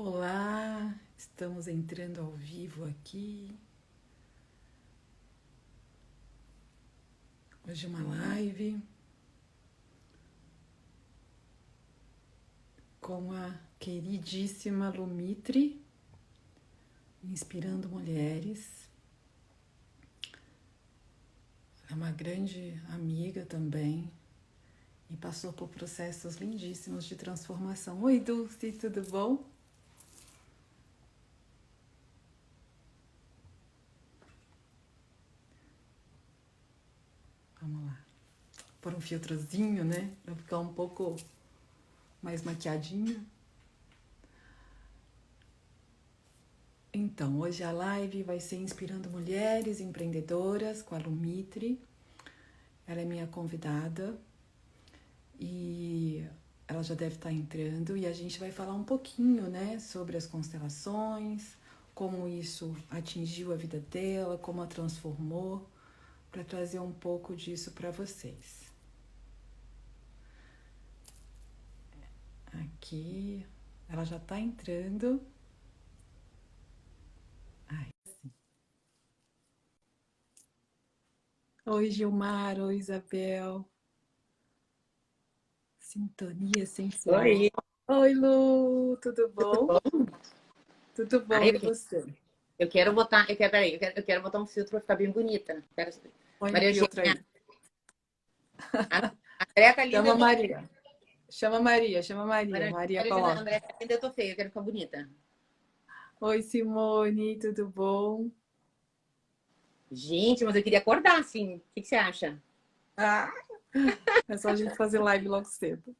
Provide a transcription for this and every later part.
Olá, estamos entrando ao vivo aqui. Hoje uma live com a queridíssima Lumitri, inspirando mulheres. É uma grande amiga também e passou por processos lindíssimos de transformação. Oi, Dulce, tudo bom? Vamos lá. Por um filtrozinho, né? Pra ficar um pouco mais maquiadinha. Então, hoje a live vai ser Inspirando Mulheres Empreendedoras com a Lumitri. Ela é minha convidada e ela já deve estar entrando e a gente vai falar um pouquinho, né, sobre as constelações, como isso atingiu a vida dela, como a transformou, para trazer um pouco disso para vocês. Aqui, ela já está entrando. Ai, sim. Oi, Gilmar, oi, Isabel. Sintonia essencial. Oi, Oi, Lu, tudo tudo bom? bom? Tudo Ai, bom, e você? eu quero botar, peraí, eu quero botar um filtro pra ficar bem bonita. Põe um Maria filtro aí. Eugênia, a André tá linda, Chama eu tô Maria. Chama Maria, chama Maria. Maria, Maria Maria Eugênia, coloca. André tá linda, eu tô feia, eu quero ficar bonita. Oi, Simone, tudo bom? Gente, mas eu queria acordar, assim. O que você acha? Ah, é só a gente fazer live logo cedo.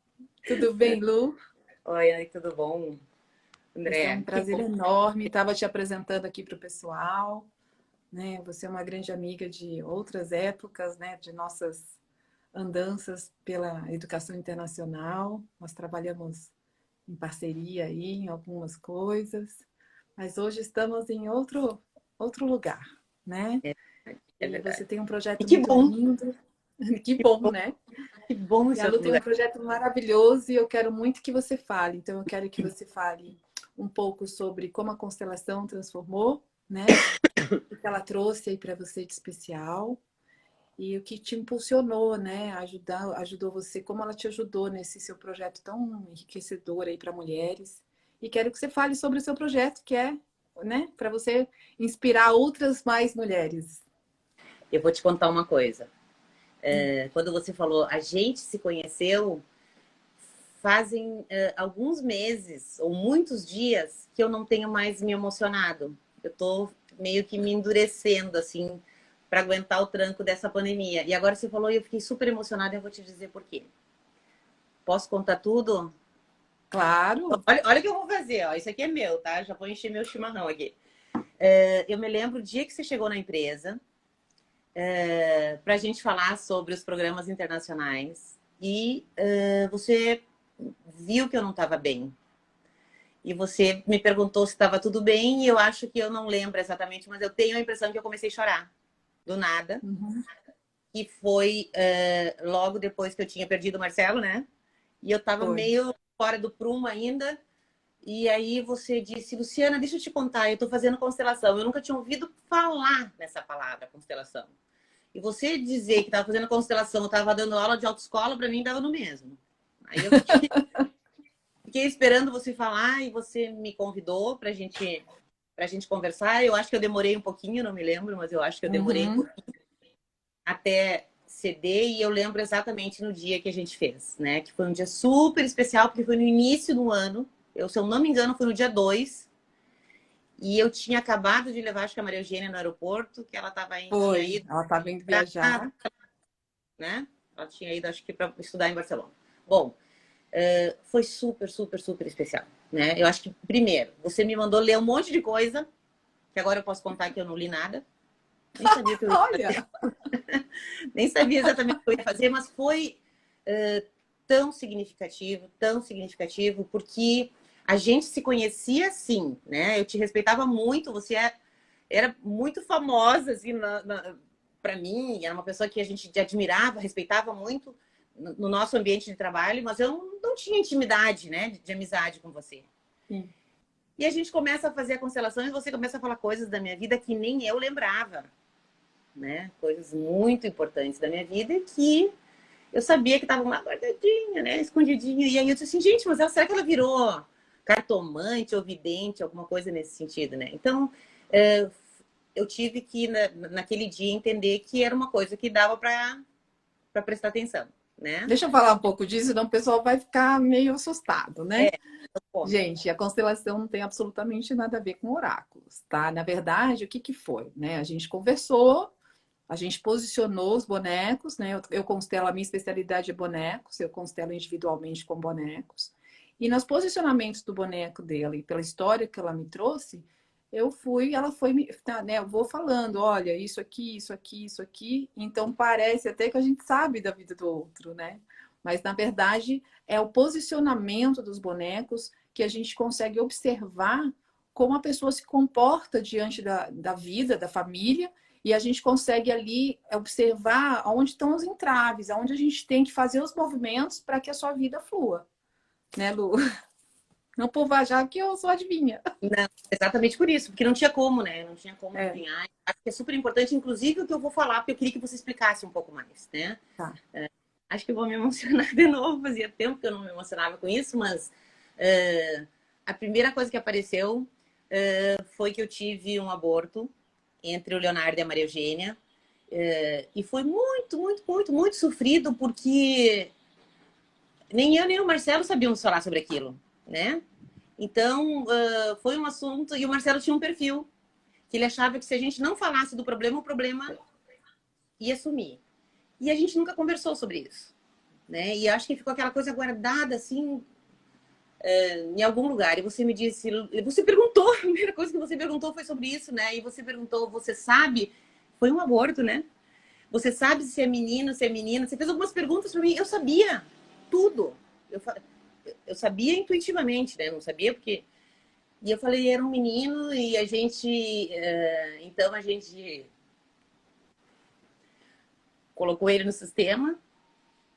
Tudo bem, Lu? Oi, tudo bom? Vai ser um André, que prazer bom. enorme. Estava te apresentando aqui para o pessoal, né? Você é uma grande amiga de outras épocas, né? De nossas andanças pela educação internacional. Nós trabalhamos em parceria aí em algumas coisas, mas hoje estamos em outro lugar, né? É E você verdade. tem um E projeto que muito bom, lindo. Que bom, né? que bom E esse a Lu outro tem um lugar. projeto maravilhoso e eu quero muito que você fale. Então, eu quero que você fale um pouco sobre como a constelação transformou, né? O que ela trouxe aí para você de especial e o que te impulsionou, né? Ajudou você, como ela te ajudou nesse seu projeto tão enriquecedor aí para mulheres. E quero que você fale sobre o seu projeto, que é, né? Para você inspirar outras mais mulheres. Eu vou te contar uma coisa. Quando você falou, a gente se conheceu, fazem alguns meses ou muitos dias que eu não tenho mais me emocionado. Eu tô meio que me endurecendo, assim, para aguentar o tranco dessa pandemia. E agora você falou e eu fiquei super emocionada e eu vou te dizer por quê. Posso contar tudo? Claro. Olha o que eu vou fazer, ó. Isso aqui é meu, tá? Já vou encher meu chimarrão aqui. Eu me lembro o dia que você chegou na empresa para a gente falar sobre os programas internacionais e você viu que eu não estava bem. E você me perguntou se estava tudo bem, e eu acho que eu não lembro exatamente, mas eu tenho a impressão que eu comecei a chorar do nada. Uhum. Que foi logo depois que eu tinha perdido o Marcelo, né? E eu estava Foi. meio fora do prumo ainda. E aí você disse, Luciana, deixa eu te contar, eu estou fazendo constelação. Eu nunca tinha ouvido falar nessa palavra, constelação. E você dizer que estava fazendo constelação, eu estava dando aula de autoescola, para mim dava no mesmo. Aí eu fiquei esperando você falar e você me convidou para a gente conversar. Eu acho que eu demorei um pouquinho, não me lembro, mas eu acho que eu demorei um Uhum. pouquinho até ceder e eu lembro exatamente no dia que a gente fez, né? Que foi um dia super especial, porque foi no início do ano. Eu, se eu não me engano, foi no dia 2. E eu tinha acabado de levar, acho que a Maria Eugênia no aeroporto, que ela tinha Foi. ido Ela tá vindo para, viajar. né? Ela tinha ido, acho que, para estudar em Barcelona. Bom, foi super, super, super especial, né? Eu acho que, primeiro, você me mandou ler um monte de coisa, que agora eu posso contar que eu não li nada. Nem sabia o que eu ia Olha! Nem sabia exatamente o que eu ia fazer, mas foi tão significativo, porque a gente se conhecia assim, né? Eu te respeitava muito, você era muito famosa, assim, para mim, era uma pessoa que a gente admirava, respeitava muito no nosso ambiente de trabalho, mas eu não tinha intimidade, né, de amizade com você. Sim. E a gente começa a fazer a constelação e você começa a falar coisas da minha vida que nem eu lembrava, né? Coisas muito importantes da minha vida que eu sabia que estava uma guardadinha, né? Escondidinha. E aí eu disse assim, gente, mas será que ela virou cartomante ou vidente, alguma coisa nesse sentido, né? Então, eu tive que, naquele dia, entender que era uma coisa que dava para prestar atenção, né? Deixa eu falar um pouco disso, senão o pessoal vai ficar meio assustado, né? É, ponto. Gente, a constelação não tem absolutamente nada a ver com oráculos, tá? Na verdade, o que que foi, né? A gente conversou, a gente posicionou os bonecos, né? Eu constelo, a minha especialidade é bonecos, eu constelo individualmente com bonecos. E nos posicionamentos do boneco dela e pela história que ela me trouxe, ela foi, né? Eu vou falando, olha, isso aqui, isso aqui, isso aqui. Então parece até que a gente sabe da vida do outro, né? Mas na verdade é o posicionamento dos bonecos que a gente consegue observar como a pessoa se comporta diante da vida, da família, e a gente consegue ali observar onde estão os entraves, onde a gente tem que fazer os movimentos para que a sua vida flua. Né, Lu? Não povajar que eu sou adivinha. Não, exatamente por isso, porque não tinha como, né? Não tinha como adivinhar. Acho que é super importante, inclusive, o que eu vou falar, porque eu queria que você explicasse um pouco mais, né? Tá. Acho que eu vou me emocionar de novo. Fazia tempo que eu não me emocionava com isso, mas a primeira coisa que apareceu foi que eu tive um aborto entre o Leonardo e a Maria Eugênia. E foi muito, muito, muito, muito sofrido, porque nem eu nem o Marcelo sabíamos falar sobre aquilo, né? Então, foi um assunto, e o Marcelo tinha um perfil, que ele achava que se a gente não falasse do problema, o problema ia sumir. E a gente nunca conversou sobre isso, né? E acho que ficou aquela coisa guardada, assim, em algum lugar. E você me disse, você perguntou, a primeira coisa que você perguntou foi sobre isso, né? E você perguntou, você sabe? Foi um aborto, né? Você sabe se é menino, se é menina? Você fez algumas perguntas para mim, eu sabia tudo. Eu sabia intuitivamente, né? Não sabia porque... E eu falei, era um menino e a gente... então a gente colocou ele no sistema.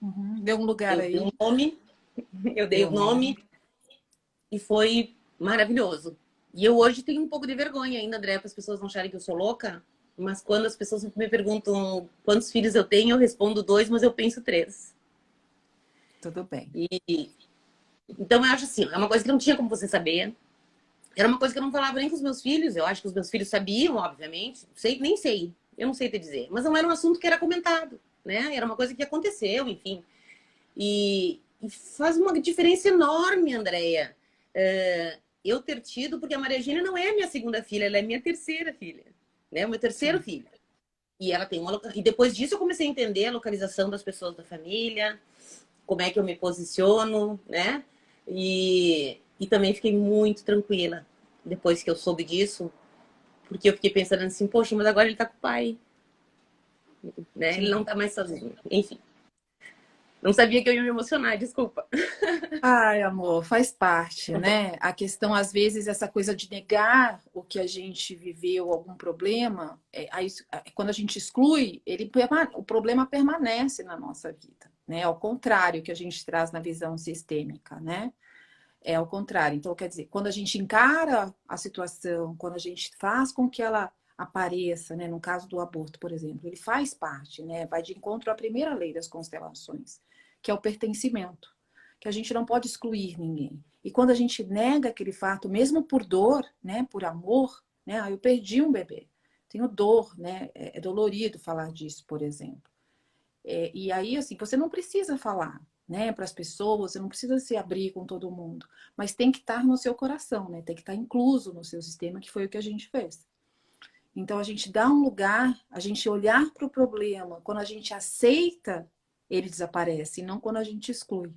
Uhum. Deu um lugar Eu dei um aí. nome. Eu dei o Deu nome. E foi maravilhoso. E eu hoje tenho um pouco de vergonha ainda, André, para as pessoas não acharem que eu sou louca. Mas quando as pessoas me perguntam quantos filhos eu tenho, eu respondo 2, mas eu penso 3. Tudo bem. E então eu acho assim, é uma coisa que não tinha como você saber. Era uma coisa que eu não falava nem com os meus filhos. Eu acho que os meus filhos sabiam, obviamente. Nem sei. Eu não sei te dizer. Mas não era um assunto que era comentado, né? Era uma coisa que aconteceu, enfim. E faz uma diferença enorme, Andréia. Eu ter tido, porque a Maria Eugênia não é a minha segunda filha, ela é minha terceira filha, né? O meu terceiro Sim. filho. E ela tem e depois disso eu comecei a entender a localização das pessoas da família, como é que eu me posiciono, né? E também fiquei muito tranquila depois que eu soube disso, porque eu fiquei pensando assim, poxa, mas agora ele tá com o pai, né? Ele Sim. não tá mais sozinho. Enfim, não sabia que eu ia me emocionar, desculpa. Ai, amor, faz parte, né? A questão, às vezes, essa coisa de negar o que a gente viveu, algum problema, quando a gente exclui, o problema permanece na nossa vida, né? Ao contrário que a gente traz na visão sistêmica, né? É ao contrário. Então, quer dizer, quando a gente encara a situação, quando a gente faz com que ela apareça, né? No caso do aborto, por exemplo, ele faz parte, né? Vai de encontro à primeira lei das constelações, que é o pertencimento, que a gente não pode excluir ninguém. E quando a gente nega aquele fato, mesmo por dor, né? Por amor, né? Ah, eu perdi um bebê, tenho dor, né? É dolorido falar disso, por exemplo. E aí, assim, você não precisa falar, né, para as pessoas, você não precisa se abrir com todo mundo, mas tem que estar no seu coração, né? Tem que estar incluso no seu sistema, que foi o que a gente fez. Então, a gente dá um lugar, a gente olhar para o problema, quando a gente aceita, ele desaparece, e não quando a gente exclui.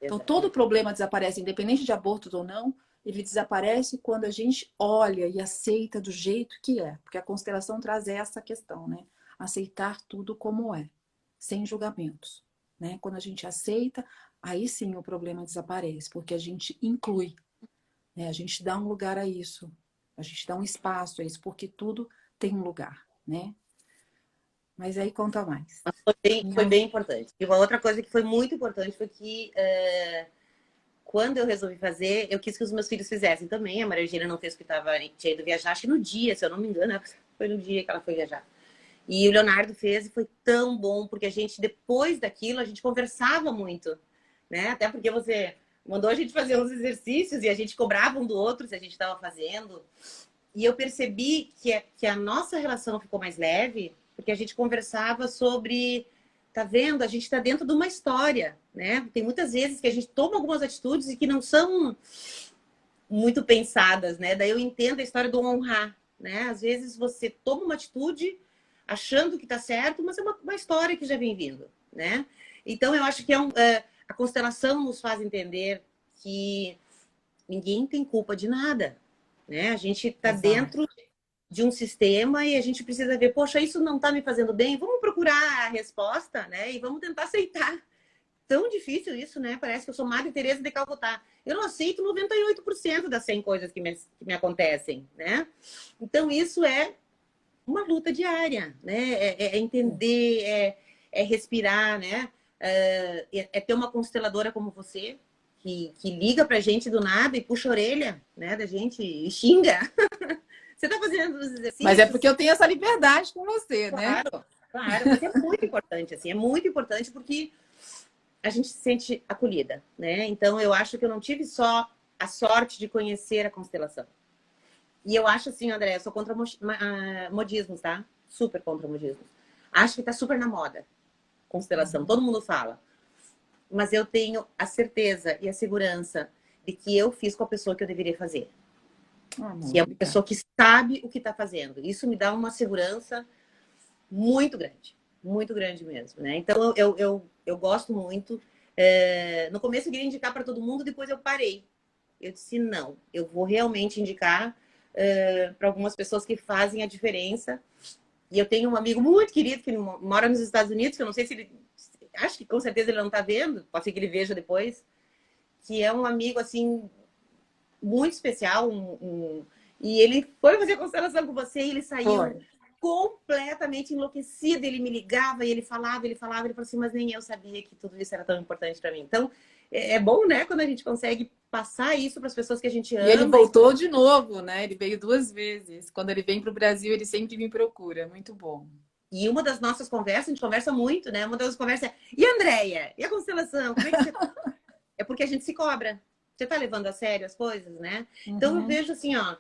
Então, todo Exatamente. problema desaparece, independente de abortos ou não, ele desaparece quando a gente olha e aceita do jeito que é. Porque a constelação traz essa questão, né? Aceitar tudo como é, sem julgamentos, né? Quando a gente aceita, aí sim o problema desaparece, porque a gente inclui, né? A gente dá um lugar a isso, a gente dá um espaço a isso, porque tudo tem um lugar, né? Mas aí conta mais. Foi bem importante. E uma outra coisa que foi muito importante foi que quando eu resolvi fazer, eu quis que os meus filhos fizessem também. A Maria Eugênia não fez porque tinha ido viajar, acho que no dia, se eu não me engano, foi no dia que ela foi viajar. E o Leonardo fez e foi tão bom, porque a gente, depois daquilo, a gente conversava muito, né? Até porque você mandou a gente fazer uns exercícios e a gente cobrava um do outro se a gente estava fazendo. E eu percebi que a nossa relação ficou mais leve, porque a gente conversava sobre, tá vendo? A gente está dentro de uma história, né? Tem muitas vezes que a gente toma algumas atitudes e que não são muito pensadas, né? Daí eu entendo a história do honrar, né? Às vezes você toma uma atitude achando que tá certo, mas é uma história que já vem vindo, né? Então eu acho que a constelação nos faz entender que ninguém tem culpa de nada, né? A gente tá Exato. dentro de um sistema e a gente precisa ver, poxa, isso não tá me fazendo bem, vamos procurar a resposta, né? E vamos tentar aceitar. Tão difícil isso, né? Parece que eu sou Madre Teresa de Calcutá. Eu não aceito 98% das 100 coisas que me acontecem, né? Então, isso é uma luta diária, né? É entender, é respirar, né? É ter uma consteladora como você, que liga pra gente do nada e puxa a orelha, né, da gente e xinga. Você tá fazendo os exercícios? Mas é porque eu tenho essa liberdade com você, né? Claro, claro, mas é muito importante, assim, é muito importante porque a gente se sente acolhida, né? Então, eu acho que eu não tive só a sorte de conhecer a constelação. E eu acho assim, André, eu sou contra modismos, tá? Super contra modismos. Acho que tá super na moda, constelação. Todo mundo fala. Mas eu tenho a certeza e a segurança de que eu fiz com a pessoa que eu deveria fazer. Amor, Que é uma pessoa que sabe o que tá fazendo. Isso me dá uma segurança muito grande mesmo, né? Então eu gosto muito. No começo eu queria indicar para todo mundo, depois eu parei. Eu disse não, eu vou realmente indicar para algumas pessoas que fazem a diferença. E eu tenho um amigo muito querido que mora nos Estados Unidos, que eu não sei se ele, acho que com certeza ele não está vendo, pode ser que ele veja depois, que é um amigo assim muito especial, e ele foi fazer constelação com você e ele saiu completamente enlouquecido. Ele me ligava e ele falava, ele falou assim, mas nem eu sabia que tudo isso era tão importante para mim. Então, é bom, né, quando a gente consegue passar isso para as pessoas que a gente ama. E ele voltou de novo, né? Ele veio 2 vezes. Quando ele vem para o Brasil, ele sempre me procura. Muito bom. E uma das nossas conversas, a gente conversa muito, né? Uma das conversas é, e a Andréia? E a constelação? Como é que você... É porque a gente se cobra. Você tá levando a sério as coisas, né? Então eu vejo assim, ó,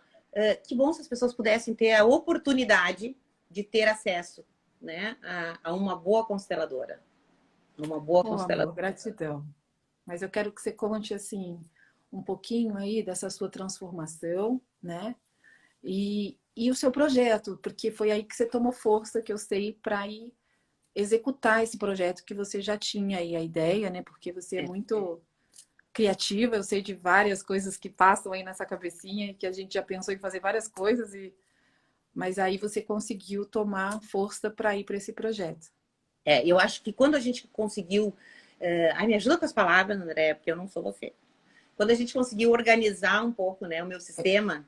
que bom se as pessoas pudessem ter a oportunidade de ter acesso, né, a uma boa consteladora. Uma boa consteladora. Amor, gratidão. Mas eu quero que você conte, assim, um pouquinho aí dessa sua transformação, né? E o seu projeto, porque foi aí que você tomou força, que eu sei, para ir executar esse projeto que você já tinha aí a ideia, né? Porque você é muito criativa, eu sei de várias coisas que passam aí nessa cabecinha, que a gente já pensou em fazer várias coisas, mas aí você conseguiu tomar força para ir para esse projeto. Eu acho que quando a gente conseguiu... Ai, me ajuda com as palavras, André, porque eu não sou você. Quando a gente conseguiu organizar um pouco, né, o meu sistema...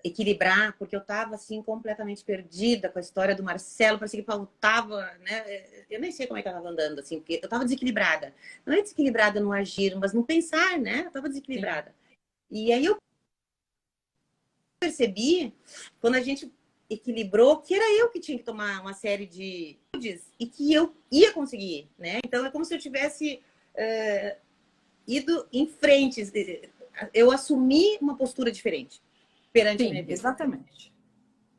Equilibrar, porque eu estava assim completamente perdida com a história do Marcelo, parecia que faltava, né? Eu nem sei como é que eu estava andando, assim, porque eu estava desequilibrada. Não é desequilibrada no agir, mas no pensar, né? Eu estava desequilibrada. Sim. E aí eu percebi, quando a gente equilibrou, que era eu que tinha que tomar uma série de e que eu ia conseguir, né? Então é como se eu tivesse ido em frente. Eu assumi uma postura diferente perante a minha vida. Exatamente.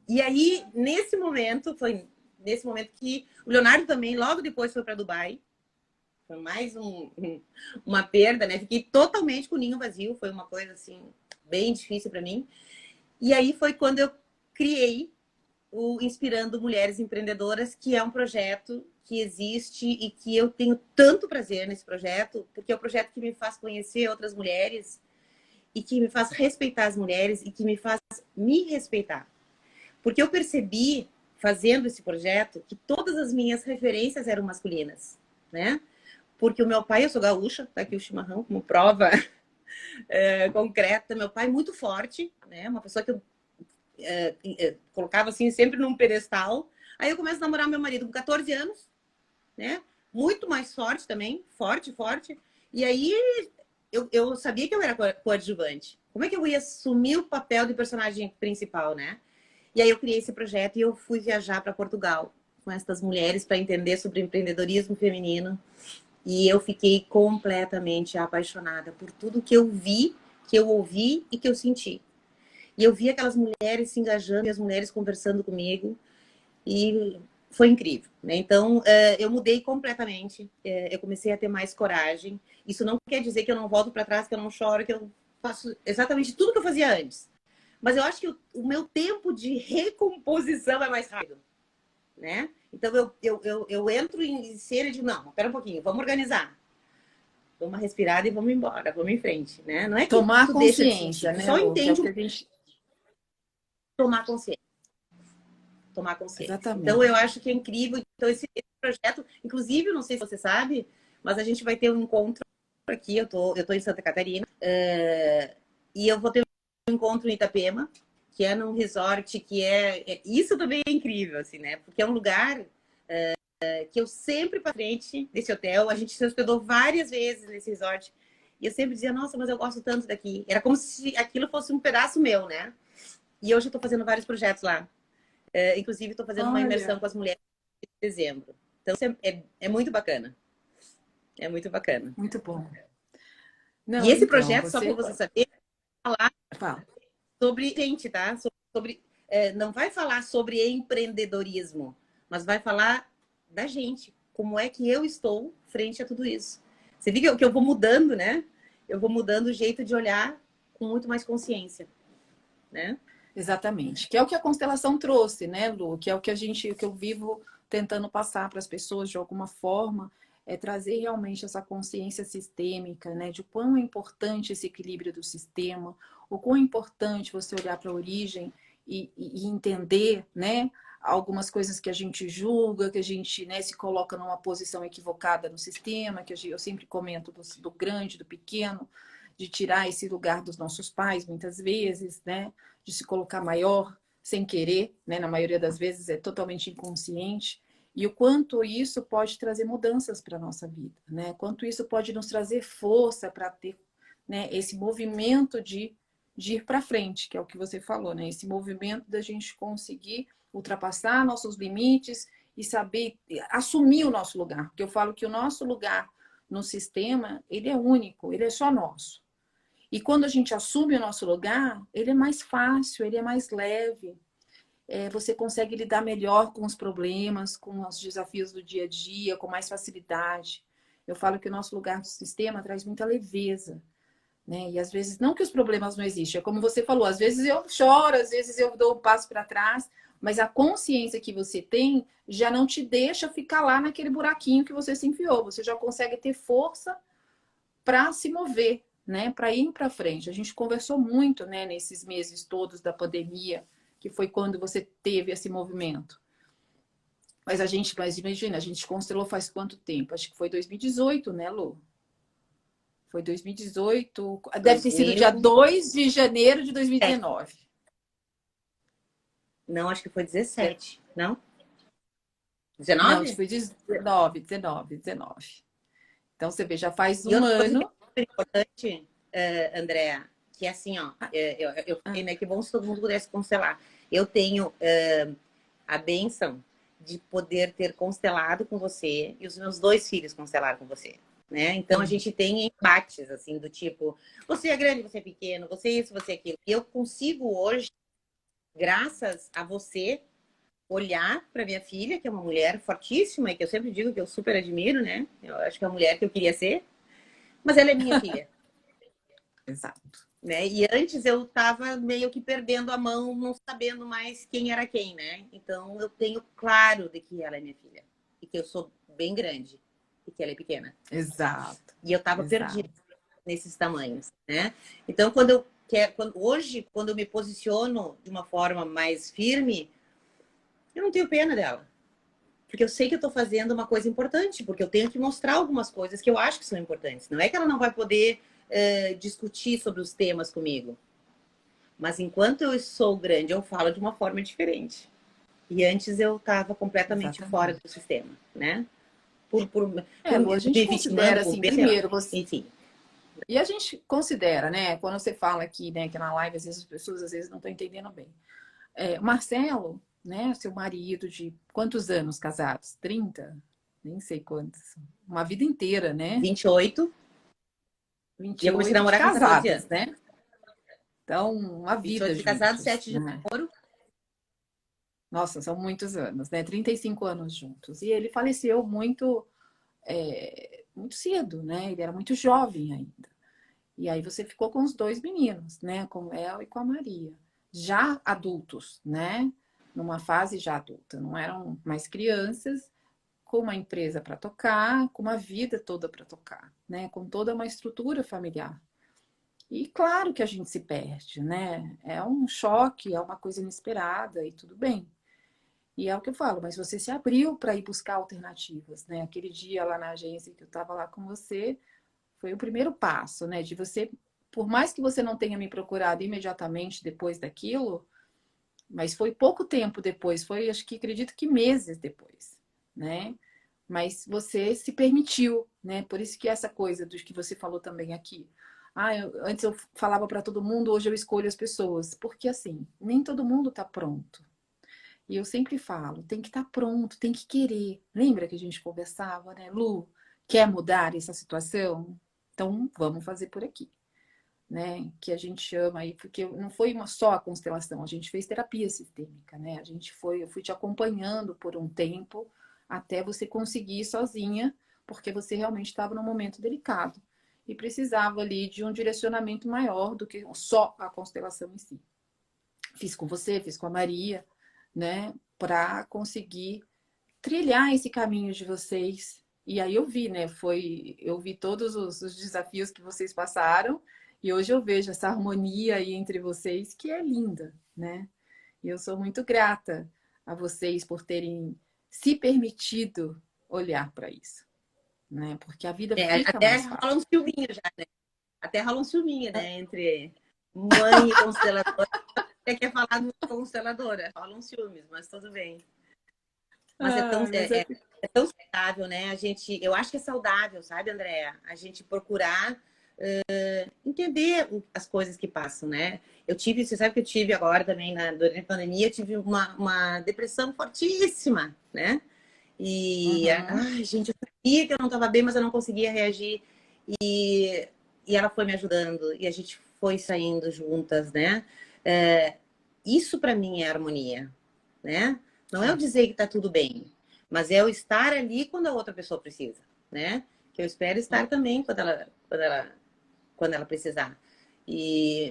E aí, nesse momento, foi nesse momento que o Leonardo também, logo depois, foi para Dubai. Foi mais uma perda, né? Fiquei totalmente com o ninho vazio. Foi uma coisa, assim, bem difícil para mim. E aí foi quando eu criei o Inspirando Mulheres Empreendedoras, que é um projeto que existe e que eu tenho tanto prazer nesse projeto, porque é um projeto que me faz conhecer outras mulheres e que me faz respeitar as mulheres e que me faz me respeitar. Porque eu percebi, fazendo esse projeto, que todas as minhas referências eram masculinas, né? Porque o meu pai, eu sou gaúcha, tá aqui o chimarrão como prova concreta. Meu pai muito forte, né? Uma pessoa que eu colocava assim sempre num pedestal. Aí eu começo a namorar meu marido com 14 anos, né? Muito mais forte também, forte. E aí eu sabia que eu era coadjuvante. Como é que eu ia assumir o papel de personagem principal, né? E aí eu criei esse projeto e eu fui viajar para Portugal com essas mulheres para entender sobre empreendedorismo feminino. E eu fiquei completamente apaixonada por tudo que eu vi, que eu ouvi e que eu senti. E eu vi aquelas mulheres se engajando e as mulheres conversando comigo. E foi incrível, né? Então, eu mudei completamente. Eu comecei a ter mais coragem. Isso não quer dizer que eu não volto para trás, que eu não choro, que eu faço exatamente tudo que eu fazia antes. Mas eu acho que o meu tempo de recomposição é mais rápido, né? Então, eu entro em cena e digo, não, espera um pouquinho, vamos organizar. Vamos respirar e vamos embora, vamos em frente, né? Não é que Tomar tu deixa de consciência, sentir, tu né, só Lu? Que é o entende que a gente... tomar consciência. Tomar consciência. Então, eu Exatamente. acho que é incrível. Então, esse projeto, inclusive, não sei se você sabe, mas a gente vai ter um encontro aqui. Eu tô em Santa Catarina, e eu vou ter um encontro em Itapema, que é num resort que isso também é incrível, assim, né? Porque é um lugar que eu sempre para frente desse hotel. A gente se hospedou várias vezes nesse resort. E eu sempre dizia, nossa, mas eu gosto tanto daqui. Era como se aquilo fosse um pedaço meu, né? E hoje eu tô fazendo vários projetos lá. Inclusive, estou fazendo uma imersão Olha, com as mulheres em dezembro. Então, isso é muito bacana. É muito bacana. muito bom. E Não, esse então, projeto, só para você... você saber, falar Fala. sobre gente, tá? Não vai falar sobre empreendedorismo, mas vai falar da gente. Como é que eu estou frente a tudo isso? Você vê que eu vou mudando, né? Eu vou mudando o jeito de olhar com muito mais consciência, né? Exatamente. Que é o que a constelação trouxe, né, Lu? Que é o que o que eu vivo tentando passar para as pessoas de alguma forma, é trazer realmente essa consciência sistêmica, né, de o quão é importante esse equilíbrio do sistema, o quão é importante você olhar para a origem e entender, né, algumas coisas que a gente julga, que a gente, né, se coloca numa posição equivocada no sistema, eu sempre comento do grande, do pequeno, de tirar esse lugar dos nossos pais, muitas vezes, né? De se colocar maior sem querer, né? Na maioria das vezes é totalmente inconsciente. E o quanto isso pode trazer mudanças para a nossa vida, né? Quanto isso pode nos trazer força para ter, né, esse movimento de ir para frente, que é o que você falou, né? Esse movimento da gente conseguir ultrapassar nossos limites e saber assumir o nosso lugar. Porque eu falo que o nosso lugar no sistema, ele é único, ele é só nosso. E quando a gente assume o nosso lugar, ele é mais fácil, ele é mais leve. Você consegue lidar melhor com os problemas, com os desafios do dia a dia, com mais facilidade. Eu falo que o nosso lugar do sistema traz muita leveza, né? E às vezes, não que os problemas não existam, é como você falou, às vezes eu choro, às vezes eu dou um passo para trás, mas a consciência que você tem já não te deixa ficar lá naquele buraquinho que você se enfiou. Você já consegue ter força para se mover, né, para ir para frente. A gente conversou muito, né, nesses meses todos da pandemia, que foi quando você teve esse movimento. Mas imagina, a gente constelou faz quanto tempo? Acho que foi 2018, né, Lu? Foi 2018, deve ter sido dia 2000. 2 de janeiro de 2019. Não, acho que foi É, 17. Não? não, acho que 19? foi 19. Então você vê, já faz E um outra coisa que ano. é super importante, Andréa, que é assim, ó, Ah, eu falei, ah, né, que bom se todo mundo pudesse constelar. Eu tenho a bênção de poder ter constelado com você e os meus dois filhos constelaram com você, né? Então a sim, gente tem embates, assim, do tipo, você é grande, você é pequeno, você é isso, você é aquilo. E eu consigo hoje, graças a você, olhar para minha filha, que é uma mulher fortíssima e que eu sempre digo que eu super admiro, né? Eu acho que é a mulher que eu queria ser, mas ela é minha filha, exato. né? E antes eu estava meio que perdendo a mão, não sabendo mais quem era quem, né? Então eu tenho claro de que ela é minha filha e que eu sou bem grande e que ela é pequena. Exato. E eu estava perdida Exato. nesses tamanhos, né? Então hoje, quando eu me posiciono de uma forma mais firme, eu não tenho pena dela. Porque eu sei que eu estou fazendo uma coisa importante, porque eu tenho que mostrar algumas coisas que eu acho que são importantes. Não é que ela não vai poder discutir sobre os temas comigo. Mas enquanto eu sou grande, eu falo de uma forma diferente. E antes eu estava completamente fora do Exatamente. sistema, né? Por Lu, a gente me considera vitimando com assim, pena, sei lá. primeiro, você, Enfim. E a gente considera, né? Quando você fala aqui, né, que na live, às vezes as pessoas não estão entendendo bem. O Marcelo, né, seu marido de quantos anos casados? 30? Nem sei quantos. Uma vida inteira, né? 28. E eu comecei a 28 de namorar com 14 casados, anos. né? Então, uma vida 28 de casado, juntos, 7 de né? namoro. Nossa, são muitos anos, né? 35 anos juntos. E ele faleceu muito, muito cedo, né? Ele era muito jovem ainda. E aí você ficou com os dois meninos, né? Com o El e com a Maria. Já adultos, né? Numa fase já adulta. Não eram mais crianças, com uma empresa para tocar, com uma vida toda para tocar, né? Com toda uma estrutura familiar. E claro que a gente se perde, né? É um choque, é uma coisa inesperada e tudo bem. E é o que eu falo, mas você se abriu para ir buscar alternativas, né? Aquele dia lá na agência que eu estava lá com você, foi o primeiro passo, né? De você, por mais que você não tenha me procurado imediatamente depois daquilo, mas foi pouco tempo depois, foi, acho que acredito que meses depois, né? Mas você se permitiu, né? Por isso que essa coisa dos que você falou também aqui. Antes eu falava para todo mundo, hoje eu escolho as pessoas, porque assim, nem todo mundo está pronto. E eu sempre falo, tem que estar pronto, tem que querer. Lembra que a gente conversava, né? Lu, quer mudar essa situação? Então vamos fazer por aqui, né? Que a gente chama aí, porque não foi uma só a constelação, a gente fez terapia sistêmica, né? Eu fui te acompanhando por um tempo até você conseguir ir sozinha, porque você realmente estava num momento delicado e precisava ali de um direcionamento maior do que só a constelação em si. Fiz com você, fiz com a Maria, né? Para conseguir trilhar esse caminho de vocês. E aí eu vi, né? Eu vi todos os desafios que vocês passaram e hoje eu vejo essa harmonia aí entre vocês que é linda, né? E eu sou muito grata a vocês por terem se permitido olhar para isso, né? Porque a vida fica Até mais rola um fácil. ciúminho já, né? Até rola um ciúminho, né? Entre mãe e consteladora. Você quer falar de consteladora? Rola um ciúmes, mas tudo bem. Mas é tão, Ai, mas é tão saudável, né? Eu acho que é saudável, sabe, Andréa? A gente procurar entender as coisas que passam, né? Você sabe que eu tive agora também, durante a pandemia, eu tive uma depressão fortíssima, né? E, Uhum. ai, gente, eu sabia que eu não estava bem, mas eu não conseguia reagir. E, e ela foi me ajudando, e a gente foi saindo juntas, né? Isso para mim é harmonia, né? Não é eu Sim. dizer que tá tudo bem, mas é eu estar ali quando a outra pessoa precisa, né? Que eu espero estar também quando ela precisar.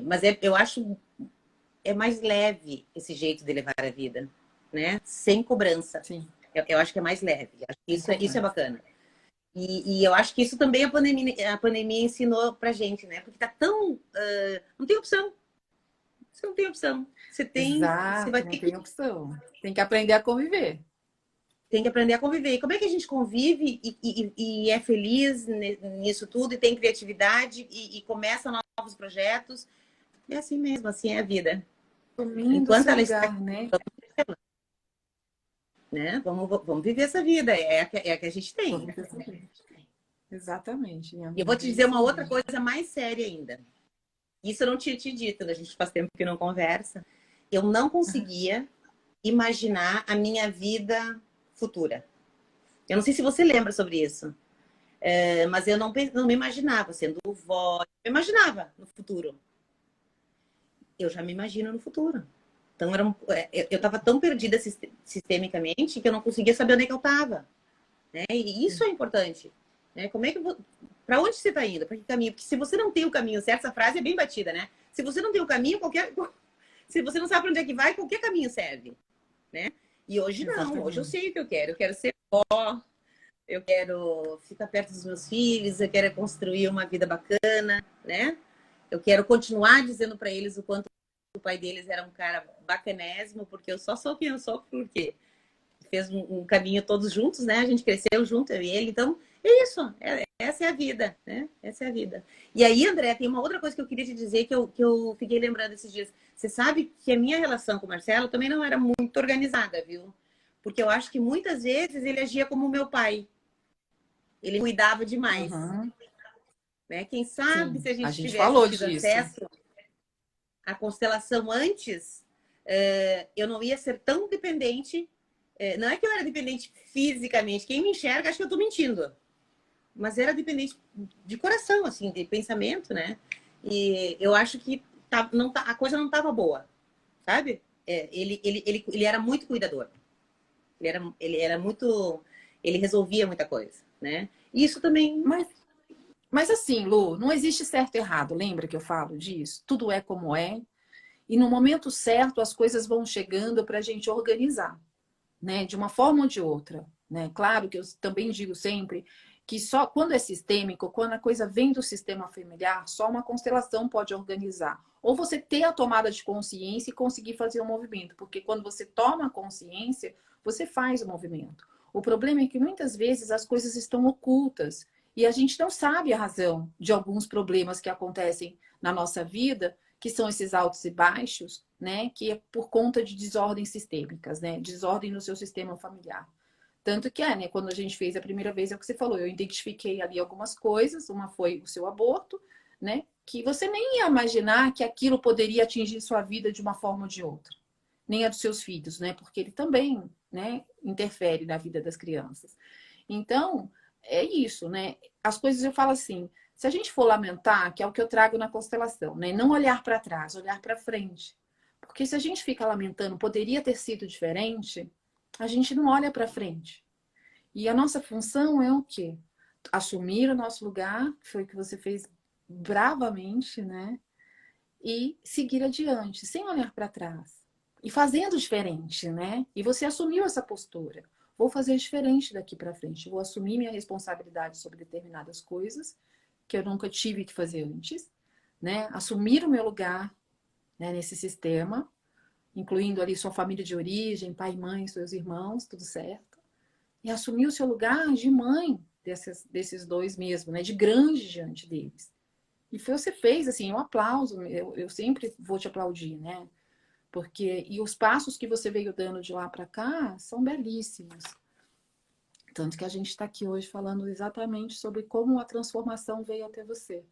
Mas eu acho mais leve esse jeito de levar a vida, né? Sem cobrança. Sim, Eu acho que é mais leve. Acho que sem isso é cobrança. bacana. E eu acho que isso também a pandemia ensinou pra gente, né? Porque tá tão. Não tem opção. Você não tem opção. Você vai Exato, não ter que, tem opção. Tem que aprender a conviver. tem que aprender a conviver. E como é que a gente convive e é feliz nisso tudo, e tem criatividade e começa novos projetos? É assim mesmo, assim é a vida. Assumindo o Enquanto seu ela está lugar, né? né? Vamos viver essa vida, é a que a gente tem. Vamos resolver. Exatamente, minha E eu vou amiga, te é dizer isso uma outra mesmo. coisa mais séria ainda. Isso eu não tinha te dito, né? A gente faz tempo que não conversa. Eu não conseguia imaginar a minha vida futura. Eu não sei se você lembra sobre isso, mas eu não me imaginava sendo vó. Eu imaginava no futuro. Eu já me imagino no futuro. Então, eu estava tão perdida sistemicamente que eu não conseguia saber onde é que eu estava. Né? E isso Sim. é importante. Né? Como é que para onde você está indo? Para que caminho? Porque se você não tem o caminho certo, essa frase é bem batida, né? Se você não tem o caminho, se você não sabe para onde é que vai, qualquer caminho serve, né? E hoje não. Hoje eu Exatamente. sei o que eu quero. Eu quero ser vó, eu quero ficar perto dos meus filhos, eu quero construir uma vida bacana, né? Eu quero continuar dizendo para eles o quanto o pai deles era um cara bacanésimo, porque eu só sou quem eu sou porque fez um caminho todos juntos, né? A gente cresceu junto, eu e ele. Então, é isso. Essa é a vida, né? Essa é a vida. E aí, André, tem uma outra coisa que eu queria te dizer que eu fiquei lembrando esses dias. Você sabe que a minha relação com o Marcelo também não era muito organizada, viu? Porque eu acho que muitas vezes ele agia como meu pai. Ele cuidava demais, Uhum. né? Quem sabe Sim, se a a gente gente tivesse falou tido disso. acesso à constelação antes, eu não ia ser tão dependente. Não é que eu era dependente fisicamente. Quem me enxerga acha que eu estou mentindo. Mas era dependente de coração, assim, de pensamento, né? E eu acho que a coisa não estava boa, sabe? Ele era muito cuidador. Ele era muito... Ele resolvia muita coisa, né? E isso também... Mas assim, Lu, não existe certo e errado. Lembra que eu falo disso? Tudo é como é. E no momento certo as coisas vão chegando para a gente organizar, né? De uma forma ou de outra, né? Claro que eu também digo sempre que só quando é sistêmico, quando a coisa vem do sistema familiar, só uma constelação pode organizar. Ou você ter a tomada de consciência e conseguir fazer o movimento, porque quando você toma consciência, você faz o movimento. O problema é que muitas vezes as coisas estão ocultas e a gente não sabe a razão de alguns problemas que acontecem na nossa vida, que são esses altos e baixos, né? Que é por conta de desordens sistêmicas, né? Desordem no seu sistema familiar. Tanto que né? Quando a gente fez a primeira vez, é o que você falou, eu identifiquei ali algumas coisas, uma foi o seu aborto, né? Que você nem ia imaginar que aquilo poderia atingir sua vida de uma forma ou de outra. Nem a dos seus filhos, né? Porque ele também, né, interfere na vida das crianças. Então, é isso, né? As coisas eu falo assim, se a gente for lamentar, que é o que eu trago na constelação, né? Não olhar para trás, olhar para frente. Porque se a gente fica lamentando, poderia ter sido diferente, a gente não olha para frente. E a nossa função é o quê? Assumir o nosso lugar, que foi o que você fez bravamente, né? E seguir adiante, sem olhar para trás. E fazendo diferente, né? E você assumiu essa postura. Vou fazer diferente daqui para frente. Vou assumir minha responsabilidade sobre determinadas coisas que eu nunca tive que fazer antes, né? Assumir o meu lugar, né, nesse sistema, incluindo ali sua família de origem, pai, mãe, seus irmãos, tudo certo. E assumir o seu lugar de mãe desses dois mesmo, né? De grande diante deles. E foi o que você fez, assim, um aplauso. Eu sempre vou te aplaudir, né? Porque, e os passos que você veio dando de lá para cá são belíssimos. Tanto que a gente está aqui hoje falando exatamente sobre como a transformação veio até você.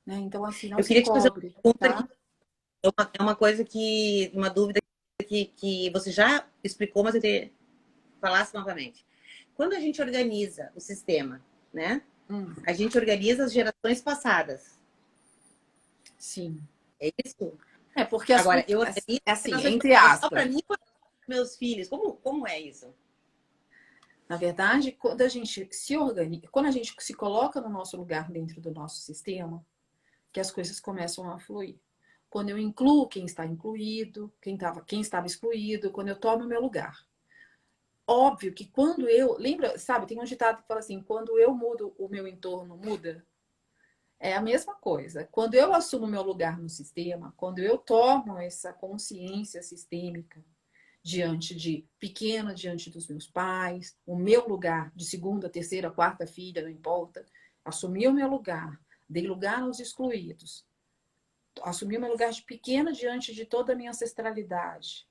Né? Então, assim, não Eu se queria te fazer cobre, uma pergunta tá? que é uma coisa que... Uma dúvida que você já explicou, mas eu te falasse novamente. Quando a gente organiza o sistema, né? Hum, A gente organiza as gerações passadas. sim. É isso? É porque Agora, eu organizo é as assim, gerações entre passadas só aspas. para mim e para meus filhos. Como é isso? Na verdade, quando a gente se organiza, quando a gente se coloca no nosso lugar dentro do nosso sistema, que as coisas começam a fluir. Quando eu incluo quem está incluído, quem estava excluído, quando eu tomo o meu lugar. Óbvio que quando eu. Lembra, sabe, tem um ditado que fala assim: quando eu mudo, o meu entorno muda. É a mesma coisa. Quando eu assumo meu lugar no sistema, quando eu tomo essa consciência sistêmica diante de pequena, diante dos meus pais, o meu lugar de segunda, terceira, quarta filha, não importa, assumir o meu lugar, dei lugar aos excluídos, assumir o meu lugar de pequena diante de toda a minha ancestralidade.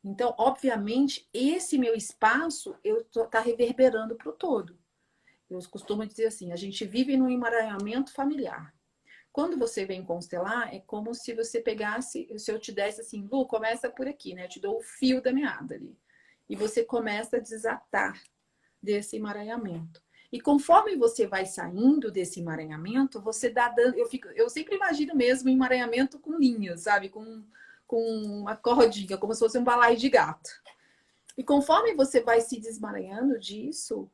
Então, obviamente, esse meu espaço eu tá reverberando para o todo. Eu costumo dizer assim, a gente vive num emaranhamento familiar. Quando você vem constelar, é como se você pegasse, se eu te desse assim, Lu, começa por aqui, né? Eu te dou o fio da meada ali. E você começa a desatar desse emaranhamento. E conforme você vai saindo desse emaranhamento, você dá dando. Eu sempre imagino mesmo emaranhamento com linhas, sabe? Com uma cordinha, como se fosse um balaio de gato. E conforme você vai se desemaranhando disso,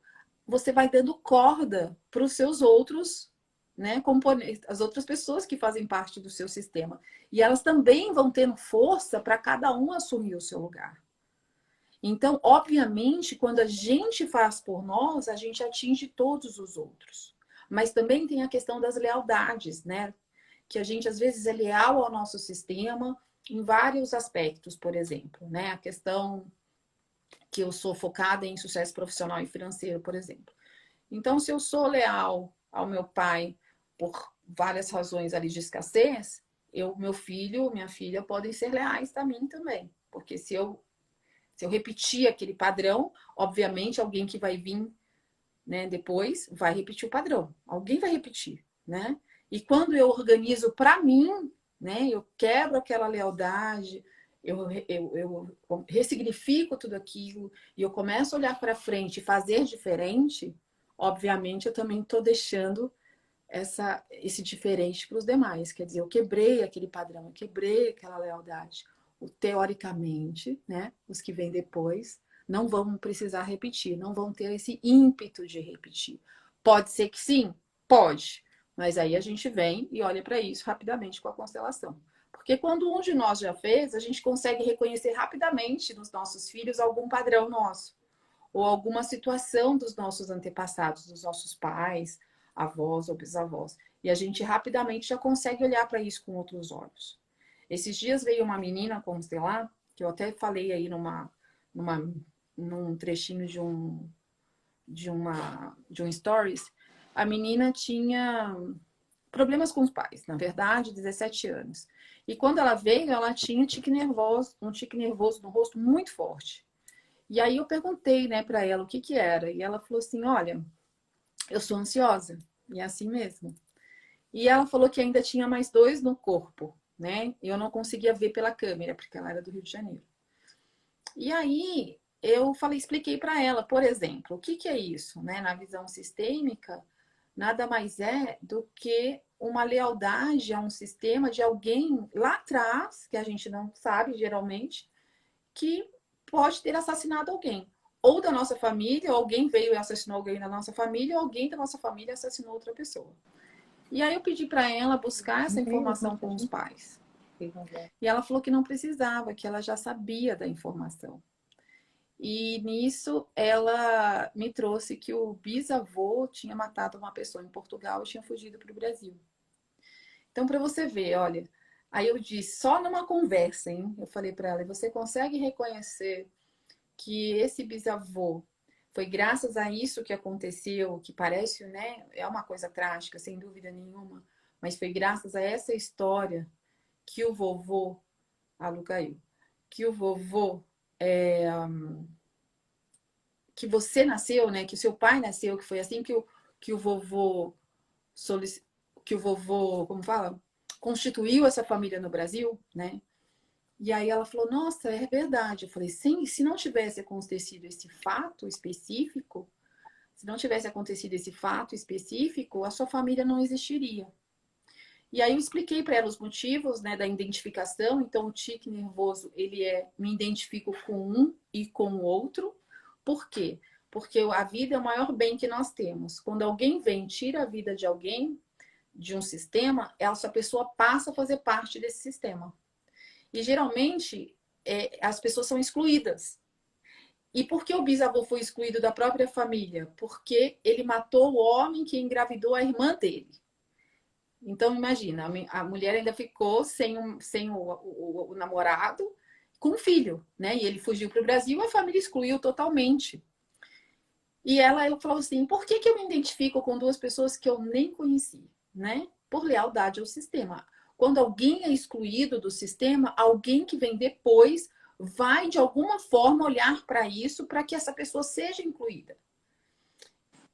você vai dando corda para os seus outros, né, componentes, as outras pessoas que fazem parte do seu sistema. E elas também vão tendo força para cada um assumir o seu lugar. Então, obviamente, quando a gente faz por nós, a gente atinge todos os outros. Mas também tem a questão das lealdades, né? Que a gente às vezes é leal ao nosso sistema em vários aspectos, por exemplo, né? A questão que eu sou focada em sucesso profissional e financeiro, por exemplo. Então, se eu sou leal ao meu pai por várias razões ali de escassez, meu filho, minha filha podem ser leais a mim também. Porque se eu repetir aquele padrão, obviamente alguém que vai vir, né, depois vai repetir o padrão. Alguém vai repetir. né? E quando eu organizo para mim, né? Eu quebro aquela lealdade, eu ressignifico tudo aquilo e eu começo a olhar para frente e fazer diferente, obviamente eu também estou deixando esse diferente para os demais. Quer dizer, eu quebrei aquele padrão, eu quebrei aquela lealdade. Teoricamente, né? Os que vêm depois não vão precisar repetir, não vão ter esse ímpeto de repetir. Pode ser que sim, pode. Mas aí a gente vem e olha para isso rapidamente com a constelação. Porque quando um de nós já fez, a gente consegue reconhecer rapidamente nos nossos filhos algum padrão nosso, ou alguma situação dos nossos antepassados, dos nossos pais, avós ou bisavós. E a gente rapidamente já consegue olhar para isso com outros olhos. Esses dias veio uma menina constelar, que eu até falei aí num trechinho de um stories. A menina tinha problemas com os pais, na verdade, 17 anos. E quando ela veio, ela tinha um tique nervoso no rosto muito forte. E aí eu perguntei, né, para ela o que que era. E ela falou assim: "Olha, eu sou ansiosa". E é assim mesmo. E ela falou que ainda tinha mais dois no corpo, né? Eu não conseguia ver pela câmera, porque ela era do Rio de Janeiro. E aí eu falei, expliquei para ela, por exemplo, o que que é isso, né? Na visão sistêmica, nada mais é do que uma lealdade a um sistema de alguém lá atrás, que a gente não sabe geralmente, que pode ter assassinado alguém. Ou da nossa família, ou alguém veio e assassinou alguém da nossa família, ou alguém da nossa família assassinou outra pessoa. E aí eu pedi para ela buscar essa informação com os pais. E ela falou que não precisava, que ela já sabia da informação. E nisso ela me trouxe que o bisavô tinha matado uma pessoa em Portugal e tinha fugido para o Brasil. Então, para você ver, olha, aí eu disse, só numa conversa, hein? Eu falei para ela, você consegue reconhecer que esse bisavô foi graças a isso que aconteceu, que parece, né, é uma coisa trágica, sem dúvida nenhuma, mas foi graças a essa história que o vovô, a Lu caiu, que o vovô, que você nasceu, né, que o seu pai nasceu, que foi assim que o vovô, que o vovô, como fala, constituiu essa família no Brasil, né? E aí ela falou, nossa, é verdade. Eu falei, sim, se não tivesse acontecido esse fato específico, se não tivesse acontecido esse fato específico, a sua família não existiria. E aí eu expliquei para ela os motivos, né, da identificação. Então, o tique nervoso, me identifico com um e com o outro. Por quê? Porque a vida é o maior bem que nós temos. Quando alguém vem e tira a vida de alguém, de um sistema, essa pessoa passa a fazer parte desse sistema. E geralmente as pessoas são excluídas. E por que o bisavô foi excluído da própria família? Porque ele matou o homem que engravidou a irmã dele. Então, imagina, a mulher ainda ficou sem o namorado com um filho, né? E ele fugiu para o Brasil, a família excluiu totalmente. E ela falou assim: por que eu me identifico com duas pessoas que eu nem conheci, né? Por lealdade ao sistema. Quando alguém é excluído do sistema, alguém que vem depois vai de alguma forma olhar para isso para que essa pessoa seja incluída.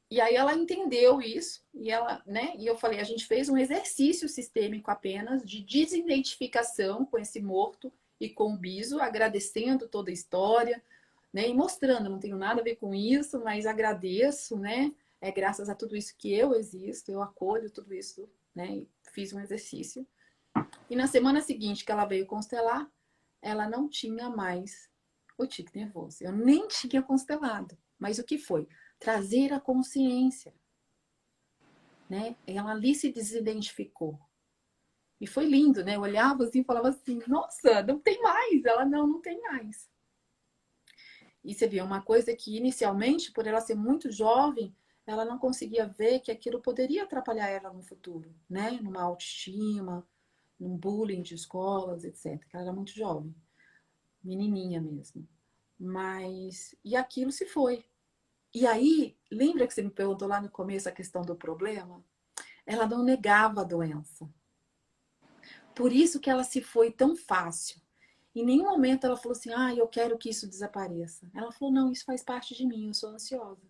E aí ela entendeu isso e ela, né? E eu falei, a gente fez um exercício sistêmico apenas de desidentificação com esse morto e com o biso, agradecendo toda a história, né? E mostrando, não tenho nada a ver com isso, mas agradeço, né? É graças a tudo isso que eu existo, eu acolho tudo isso, né? E fiz um exercício. E na semana seguinte que ela veio constelar, ela não tinha mais o tique nervoso. Eu nem tinha constelado. Mas o que foi? Trazer a consciência, né? Ela ali se desidentificou. E foi lindo, né? Eu olhava assim e falava assim, nossa, não tem mais. Ela, não tem mais. E você vê, uma coisa que inicialmente, por ela ser muito jovem, ela não conseguia ver que aquilo poderia atrapalhar ela no futuro, né? Numa autoestima, num bullying de escolas, etc. Ela era muito jovem, menininha mesmo. Mas, e aquilo se foi. E aí, lembra que você me perguntou lá no começo a questão do problema? Ela não negava a doença. Por isso que ela se foi tão fácil. Em nenhum momento ela falou assim, eu quero que isso desapareça. Ela falou, não, isso faz parte de mim, eu sou ansiosa.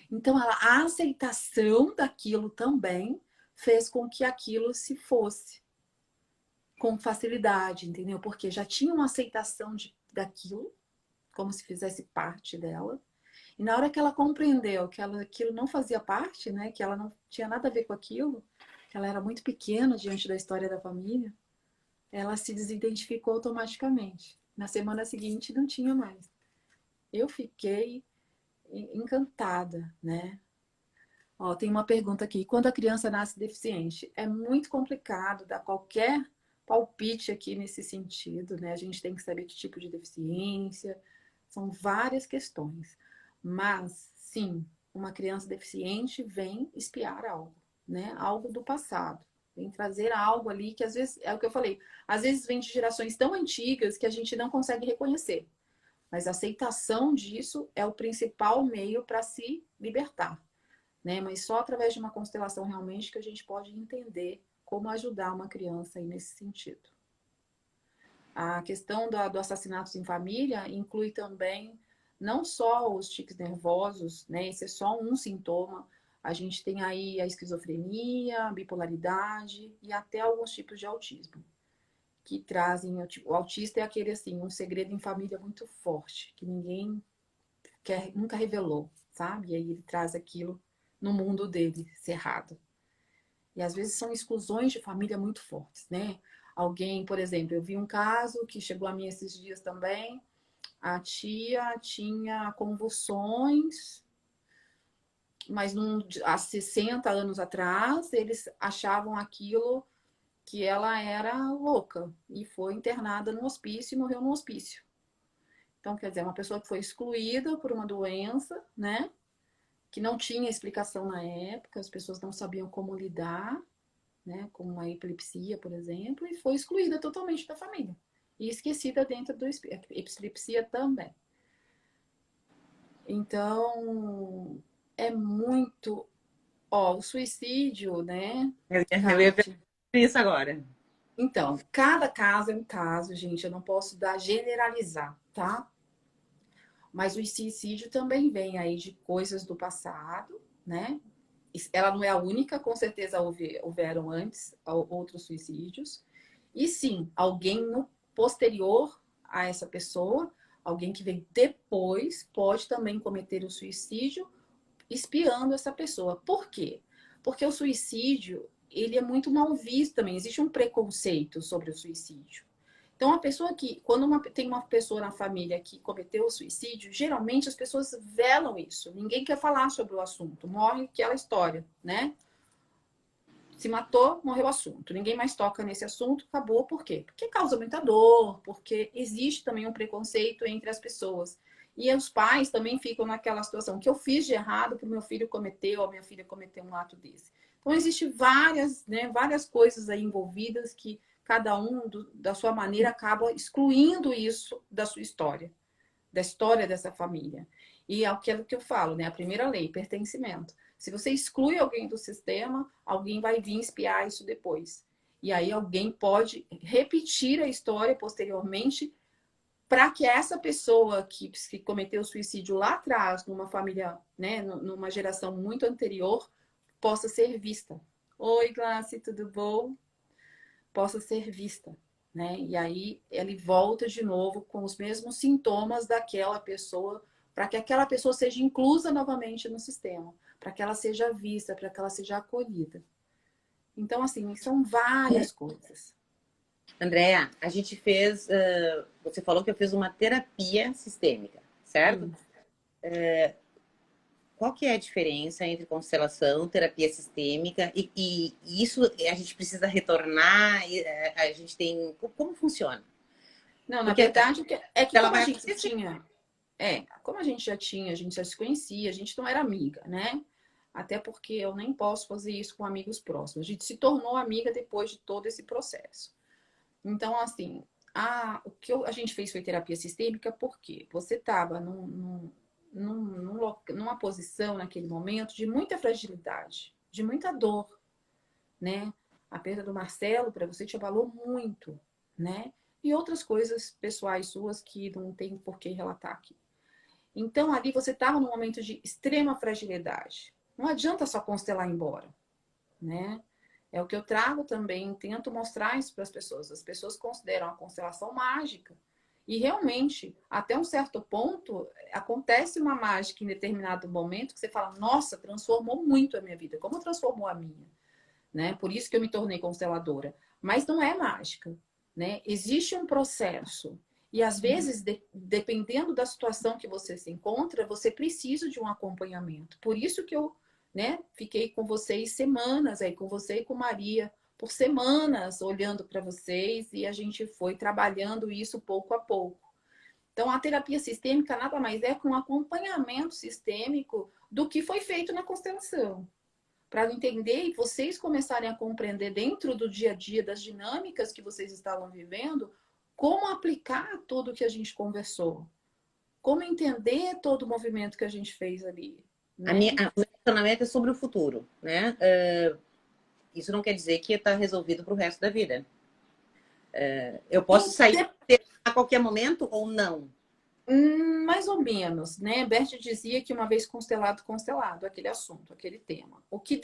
Então, a aceitação daquilo também fez com que aquilo se fosse com facilidade, entendeu? Porque já tinha uma aceitação daquilo, como se fizesse parte dela. E na hora que ela compreendeu que aquilo não fazia parte, né? Que ela não tinha nada a ver com aquilo, que ela era muito pequena diante da história da família, ela se desidentificou automaticamente. Na semana seguinte não tinha mais. Eu fiquei encantada, né? Ó, tem uma pergunta aqui. Quando a criança nasce deficiente, é muito complicado dar qualquer palpite aqui nesse sentido, né? A gente tem que saber que tipo de deficiência. São várias questões. Mas, sim, uma criança deficiente vem espiar algo, né? Algo do passado. Vem trazer algo ali que às vezes, é o que eu falei, às vezes vem de gerações tão antigas que a gente não consegue reconhecer. Mas a aceitação disso é o principal meio para se libertar, né? Mas só através de uma constelação realmente que a gente pode entender como ajudar uma criança aí nesse sentido. A questão do assassinato em família inclui também não só os tiques nervosos, né? Esse é só um sintoma. A gente tem aí a esquizofrenia, a bipolaridade e até alguns tipos de autismo que trazem. O autista é aquele assim, um segredo em família muito forte, que ninguém nunca revelou, sabe? E aí ele traz aquilo no mundo dele, cerrado. E às vezes são exclusões de família muito fortes, né? Alguém, por exemplo, eu vi um caso que chegou a mim esses dias também. A tia tinha convulsões, mas há 60 anos atrás eles achavam aquilo que ela era louca e foi internada no hospício e morreu no hospício. Então, quer dizer, uma pessoa que foi excluída por uma doença, né? Que não tinha explicação na época, as pessoas não sabiam como lidar, né? Com uma epilepsia, por exemplo, e foi excluída totalmente da família. E esquecida dentro do epilepsia também. Então, é muito... Ó, o suicídio, né, Eu ia ver Kátia? isso agora. Então, cada caso é um caso, gente. Eu não posso generalizar, tá? Mas o suicídio também vem aí de coisas do passado, né? Ela não é a única, com certeza houveram antes outros suicídios. E sim, alguém no posterior a essa pessoa, alguém que vem depois, pode também cometer o suicídio espiando essa pessoa. Por quê? Porque o suicídio, ele é muito mal visto também. Existe um preconceito sobre o suicídio. Então, a pessoa que, quando tem uma pessoa na família que cometeu o suicídio, geralmente as pessoas velam isso. Ninguém quer falar sobre o assunto. Morre aquela história, né? Se matou, morreu o assunto. Ninguém mais toca nesse assunto, acabou. Por quê? Porque causa muita dor, porque existe também um preconceito entre as pessoas. E os pais também ficam naquela situação. O que eu fiz de errado para o meu filho cometer ou a minha filha cometer um ato desse? Então, existem várias, né, várias coisas aí envolvidas que cada um, da sua maneira, acaba excluindo isso da sua história, da história dessa família. E é aquilo que eu falo, né? A primeira lei, pertencimento. Se você exclui alguém do sistema, alguém vai vir espiar isso depois. E aí alguém pode repetir a história posteriormente para que essa pessoa que cometeu o suicídio lá atrás, numa família, né, numa geração muito anterior, possa ser vista. Oi, Glácia, tudo bom? Possa ser vista, né? E aí ele volta de novo com os mesmos sintomas daquela pessoa, para que aquela pessoa seja inclusa novamente no sistema, para que ela seja vista, para que ela seja acolhida. Então, assim, são várias coisas. Andréa, a gente fez. Você falou que eu fiz uma terapia sistêmica, certo? Hum. Qual que é a diferença entre constelação, terapia sistêmica e isso a gente precisa retornar? A gente tem. Como funciona? Não, na Porque verdade, é que ela como a vai gente acontecer. tinha, como a gente já tinha, a gente já se conhecia, a gente não era amiga, né? Até porque eu nem posso fazer isso com amigos próximos. A gente se tornou amiga depois de todo esse processo. Então, assim, o que a gente fez foi terapia sistêmica porque você estava numa posição naquele momento de muita fragilidade, de muita dor, né? A perda do Marcelo para você te abalou muito, né? E outras coisas pessoais suas que não tem por que relatar aqui. Então, ali você estava num momento de extrema fragilidade. Não adianta só constelar embora, né? É o que eu trago também, tento mostrar isso para as pessoas. As pessoas consideram a constelação mágica. E realmente, até um certo ponto, acontece uma mágica em determinado momento que você fala, nossa, transformou muito a minha vida. Como transformou a minha? Né? Por isso que eu me tornei consteladora. Mas não é mágica, né? Existe um processo. E às vezes, dependendo da situação que você se encontra, você precisa de um acompanhamento. Por isso que eu, né, fiquei com vocês semanas aí, com você e com Maria, por semanas olhando para vocês e a gente foi trabalhando isso pouco a pouco. Então, a terapia sistêmica nada mais é que um acompanhamento sistêmico do que foi feito na constelação. Para entender e vocês começarem a compreender dentro do dia a dia das dinâmicas que vocês estavam vivendo, como aplicar tudo que a gente conversou, como entender todo o movimento que a gente fez ali. Né? O meu questionamento é sobre o futuro, né? Isso não quer dizer que está resolvido para o resto da vida. Eu posso sair a qualquer momento ou não? Mais ou menos, né? Bert dizia que uma vez constelado, constelado, aquele assunto, aquele tema. O que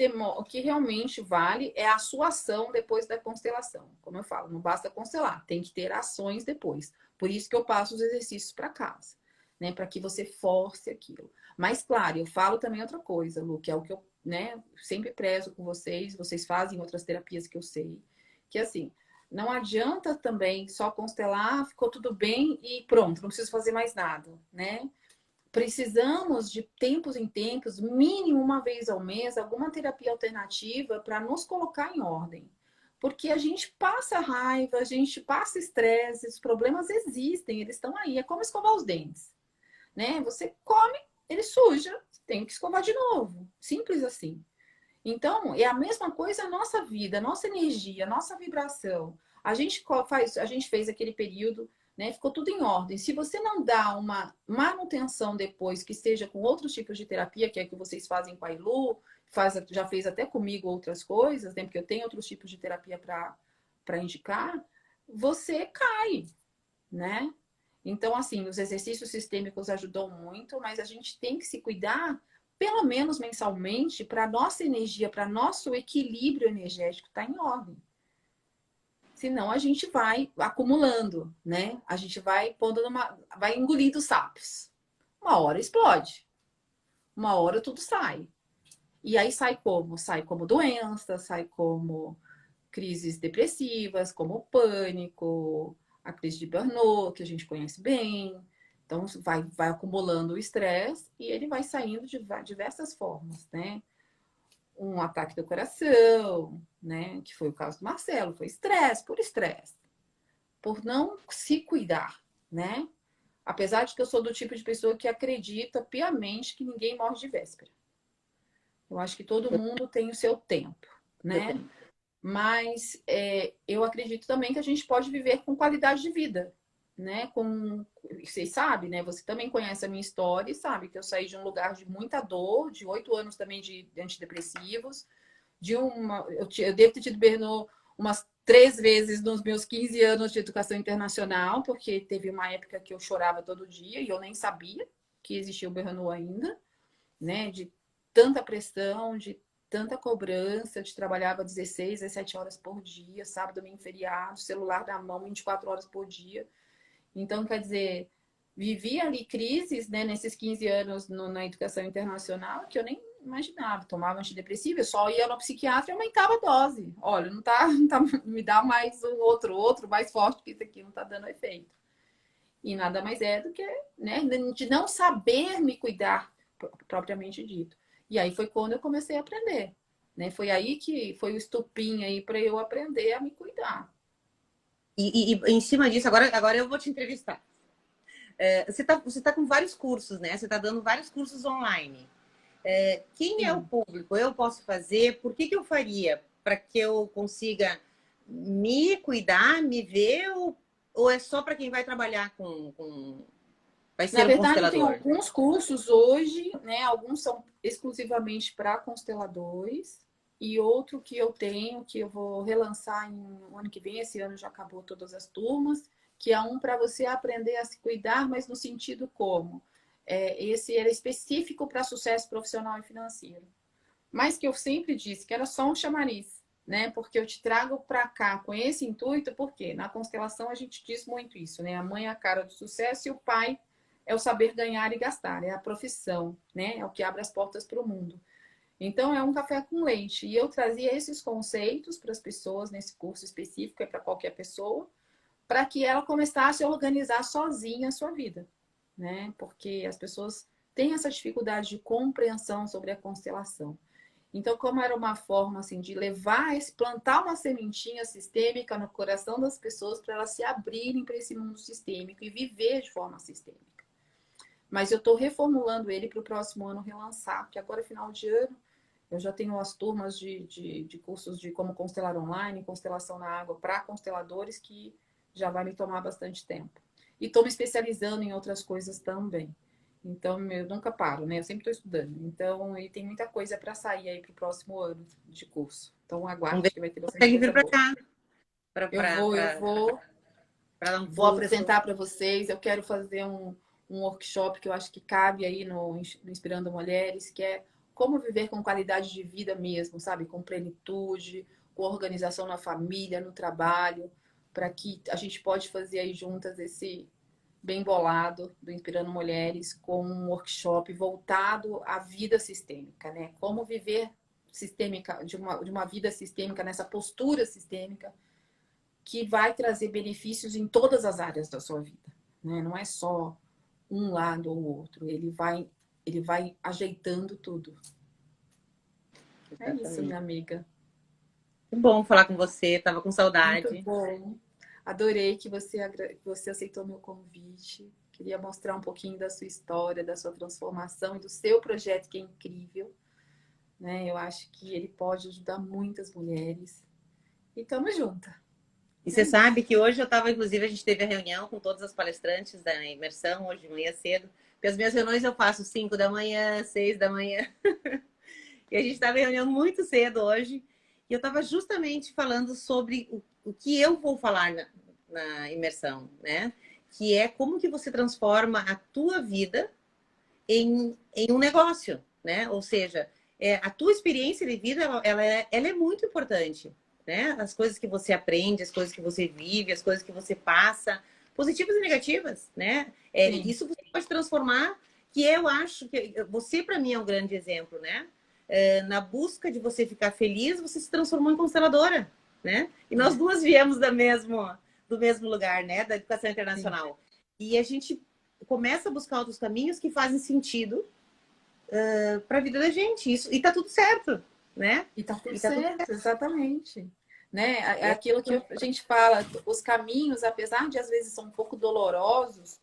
realmente vale é a sua ação depois da constelação. Como eu falo, não basta constelar, tem que ter ações depois. Por isso que eu passo os exercícios para casa, né? Para que você force aquilo. Mas, claro, eu falo também outra coisa, Lu, que é o que eu, né, sempre prezo com vocês fazem outras terapias que eu sei, que assim, não adianta também só constelar, ficou tudo bem e pronto, não preciso fazer mais nada, né? Precisamos de tempos em tempos, mínimo uma vez ao mês, alguma terapia alternativa para nos colocar em ordem. Porque a gente passa raiva, a gente passa estresse, os problemas existem, eles estão aí. É como escovar os dentes, né? Você come, ele suja, tem que escovar de novo. Simples assim. Então, é a mesma coisa a nossa vida, a nossa energia, a nossa vibração. A gente fez aquele período, né? Ficou tudo em ordem. Se você não dá uma manutenção depois, que seja com outros tipos de terapia, que é que vocês fazem com a Ilu, já fez até comigo outras coisas, né? Porque eu tenho outros tipos de terapia para indicar, você cai, né? Então, assim, os exercícios sistêmicos ajudam muito, mas a gente tem que se cuidar pelo menos mensalmente para nossa energia, para nosso equilíbrio energético estar em ordem. Senão a gente vai acumulando, né? A gente vai vai engolindo sapos. Uma hora explode. Uma hora tudo sai. E aí sai como? Sai como doença, sai como crises depressivas, como o pânico, a crise de burnout, que a gente conhece bem. Então, vai acumulando o estresse e ele vai saindo de diversas formas, né? Um ataque do coração, né? Que foi o caso do Marcelo, foi estresse, por não se cuidar, né? Apesar de que eu sou do tipo de pessoa que acredita piamente que ninguém morre de véspera. Eu acho que todo mundo tem o seu tempo, né? Mas eu acredito também que a gente pode viver com qualidade de vida, né? Vocês sabem, né? Você também conhece a minha história e sabe que eu saí de um lugar de muita dor, de 8 anos também de antidepressivos, eu devo ter tido Bernou umas 3 vezes nos meus 15 anos de educação internacional, porque teve uma época que eu chorava todo dia e eu nem sabia que existia o Bernou ainda, né? De tanta pressão, de tanta cobrança, eu trabalhava 16, 17 horas por dia, sábado, domingo, feriado, celular na mão 24 horas por dia. Então, quer dizer, vivi ali crises, né, nesses 15 anos na educação internacional que eu nem imaginava. Tomava antidepressivo, eu só ia no psiquiatra e aumentava a dose. Olha, não tá, me dá mais um outro mais forte, porque isso aqui não tá dando efeito. E nada mais é do que, né, de não saber me cuidar, propriamente dito. E aí foi quando eu comecei a aprender, né? Foi aí que foi o estupim aí para eu aprender a me cuidar. E em cima disso, agora eu vou te entrevistar. Você tá com vários cursos, né? Você está dando vários cursos online. Quem é o público? Eu posso fazer? Por que eu faria? Para que eu consiga me cuidar, me ver? Ou é só para quem vai trabalhar vai ser Na um verdade, tem constelador? alguns cursos hoje, né? Alguns são exclusivamente para consteladores e outro que eu tenho, que eu vou relançar no ano que vem, esse ano já acabou todas as turmas, que é um para você aprender a se cuidar, mas no sentido como? Esse era específico para sucesso profissional e financeiro. Mas que eu sempre disse que era só um chamariz, né? Porque eu te trago para cá com esse intuito, porque na constelação a gente diz muito isso, né? A mãe é a cara do sucesso e o pai é o saber ganhar e gastar, é a profissão, né? É o que abre as portas para o mundo. Então, é um café com leite. E eu trazia esses conceitos para as pessoas nesse curso específico, é para qualquer pessoa, para que ela começasse a organizar sozinha a sua vida, né? Porque as pessoas têm essa dificuldade de compreensão sobre a constelação. Então, como era uma forma assim de levar, plantar uma sementinha sistêmica no coração das pessoas para elas se abrirem para esse mundo sistêmico e viver de forma sistêmica. Mas eu estou reformulando ele para o próximo ano relançar, porque agora, final de ano, eu já tenho as turmas de cursos de como constelar online, constelação na água para consteladores, que já vai me tomar bastante tempo. E estou me especializando em outras coisas também. Então, eu nunca paro, né? Eu sempre estou estudando. Então, e tem muita coisa para sair aí para o próximo ano de curso. Então, Vamos ver aguarde se que vai ter bastante consegue vir coisa para boa. cá. Eu vou. Para dar um Vou fôlego. apresentar para vocês. Eu quero fazer um workshop que eu acho que cabe aí no Inspirando Mulheres, que é como viver com qualidade de vida mesmo, sabe? Com plenitude, com organização na família, no trabalho, para que a gente pode fazer aí juntas esse bem bolado do Inspirando Mulheres com um workshop voltado à vida sistêmica, né? Como viver sistêmica, de uma vida sistêmica, nessa postura sistêmica, que vai trazer benefícios em todas as áreas da sua vida, né? Não é só um lado ou outro, ele vai ajeitando tudo. É isso, minha amiga. Muito bom falar com você, tava com Muito saudade. bom. Adorei que você aceitou meu convite. Queria mostrar um pouquinho da sua história, da sua transformação e do seu projeto, que é incrível, né? Eu acho que ele pode ajudar muitas mulheres. E tamo junto. E você sabe que hoje eu estava, inclusive, a gente teve a reunião com todas as palestrantes da imersão, hoje de manhã cedo. Porque as minhas reuniões eu faço 5 da manhã, 6 da manhã. E a gente estava em reunião muito cedo hoje. E eu estava justamente falando sobre o que eu vou falar na imersão, né? Que é como que você transforma a tua vida em um negócio, né? Ou seja, a tua experiência de vida, ela é muito importante, né? As coisas que você aprende, as coisas que você vive, as coisas que você passa, positivas e negativas, né? Isso você pode transformar, que eu acho que você, para mim, é um grande exemplo, né? Na busca de você ficar feliz, você se transformou em consteladora, né? E nós duas viemos do mesmo lugar, né? Da educação internacional. Sim. E a gente começa a buscar outros caminhos que fazem sentido para a vida da gente. Isso, e tá tudo certo, né? E tá tudo certo, exatamente. Né? É aquilo que a gente fala, os caminhos, apesar de às vezes são um pouco dolorosos,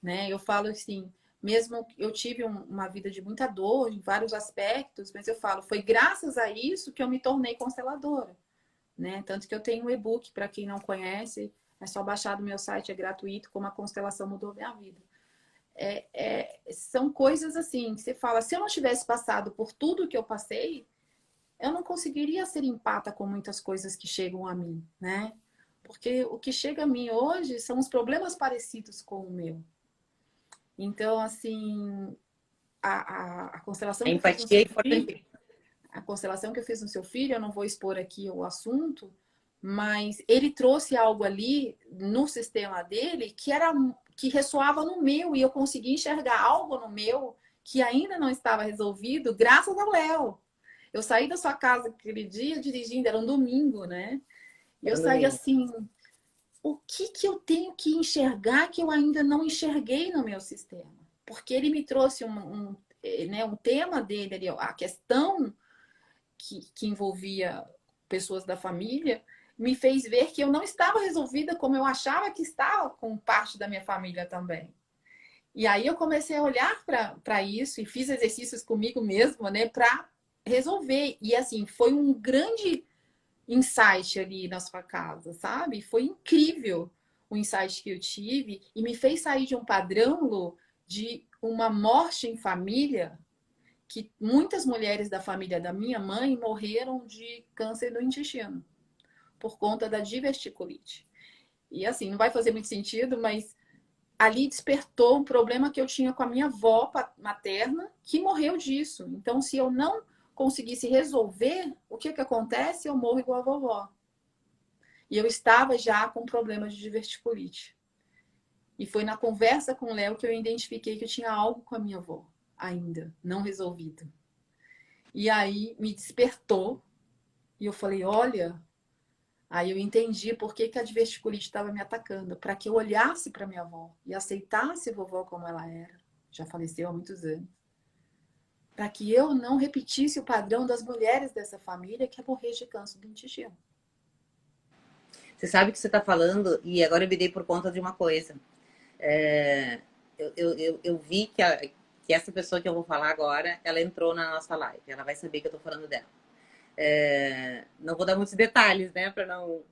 né? Eu falo assim, mesmo eu tive uma vida de muita dor em vários aspectos, mas eu falo, foi graças a isso que eu me tornei consteladora, né? Tanto que eu tenho um e-book, para quem não conhece, é só baixar do meu site, é gratuito, como a constelação mudou minha vida. São coisas assim, que você fala, se eu não tivesse passado por tudo que eu passei, eu não conseguiria ser empata com muitas coisas que chegam a mim, né? Porque o que chega a mim hoje são os problemas parecidos com o meu. Então, assim, a constelação A que eu fiz no empatia é seu importante. filho, a constelação que eu fiz no seu filho, eu não vou expor aqui o assunto, mas ele trouxe algo ali no sistema dele que ressoava no meu e eu consegui enxergar algo no meu que ainda não estava resolvido, graças ao Léo. Eu saí da sua casa aquele dia dirigindo, era um domingo, né? E eu saí assim, o que eu tenho que enxergar que eu ainda não enxerguei no meu sistema? Porque ele me trouxe um tema dele ali, a questão que envolvia pessoas da família, me fez ver que eu não estava resolvida como eu achava que estava com parte da minha família também. E aí eu comecei a olhar para isso e fiz exercícios comigo mesma, né, para resolver. E assim, foi um grande insight ali na sua casa, sabe? Foi incrível o insight que eu tive e me fez sair de um padrão, Lu, de uma morte em família, que muitas mulheres da família da minha mãe morreram de câncer do intestino por conta da diverticulite. E assim, não vai fazer muito sentido, mas ali despertou um problema que eu tinha com a minha avó materna, que morreu disso. Então, se eu não conseguisse resolver, o que que acontece? Eu morro igual a vovó. E eu estava já com problemas de diverticulite. E foi na conversa com o Léo que eu identifiquei que eu tinha algo com a minha avó ainda, não resolvido. E aí me despertou e eu falei, olha, aí eu entendi por que que a diverticulite estava me atacando, para que eu olhasse para minha avó e aceitasse a vovó como ela era. Já faleceu há muitos anos. Para que eu não repetisse o padrão das mulheres dessa família que é morrer de câncer do intestino. Você sabe o que você está falando e agora eu me dei por conta de uma coisa. É, eu vi que essa pessoa que eu vou falar agora, ela entrou na nossa live. Ela vai saber que eu estou falando dela. Não vou dar muitos detalhes, né, para não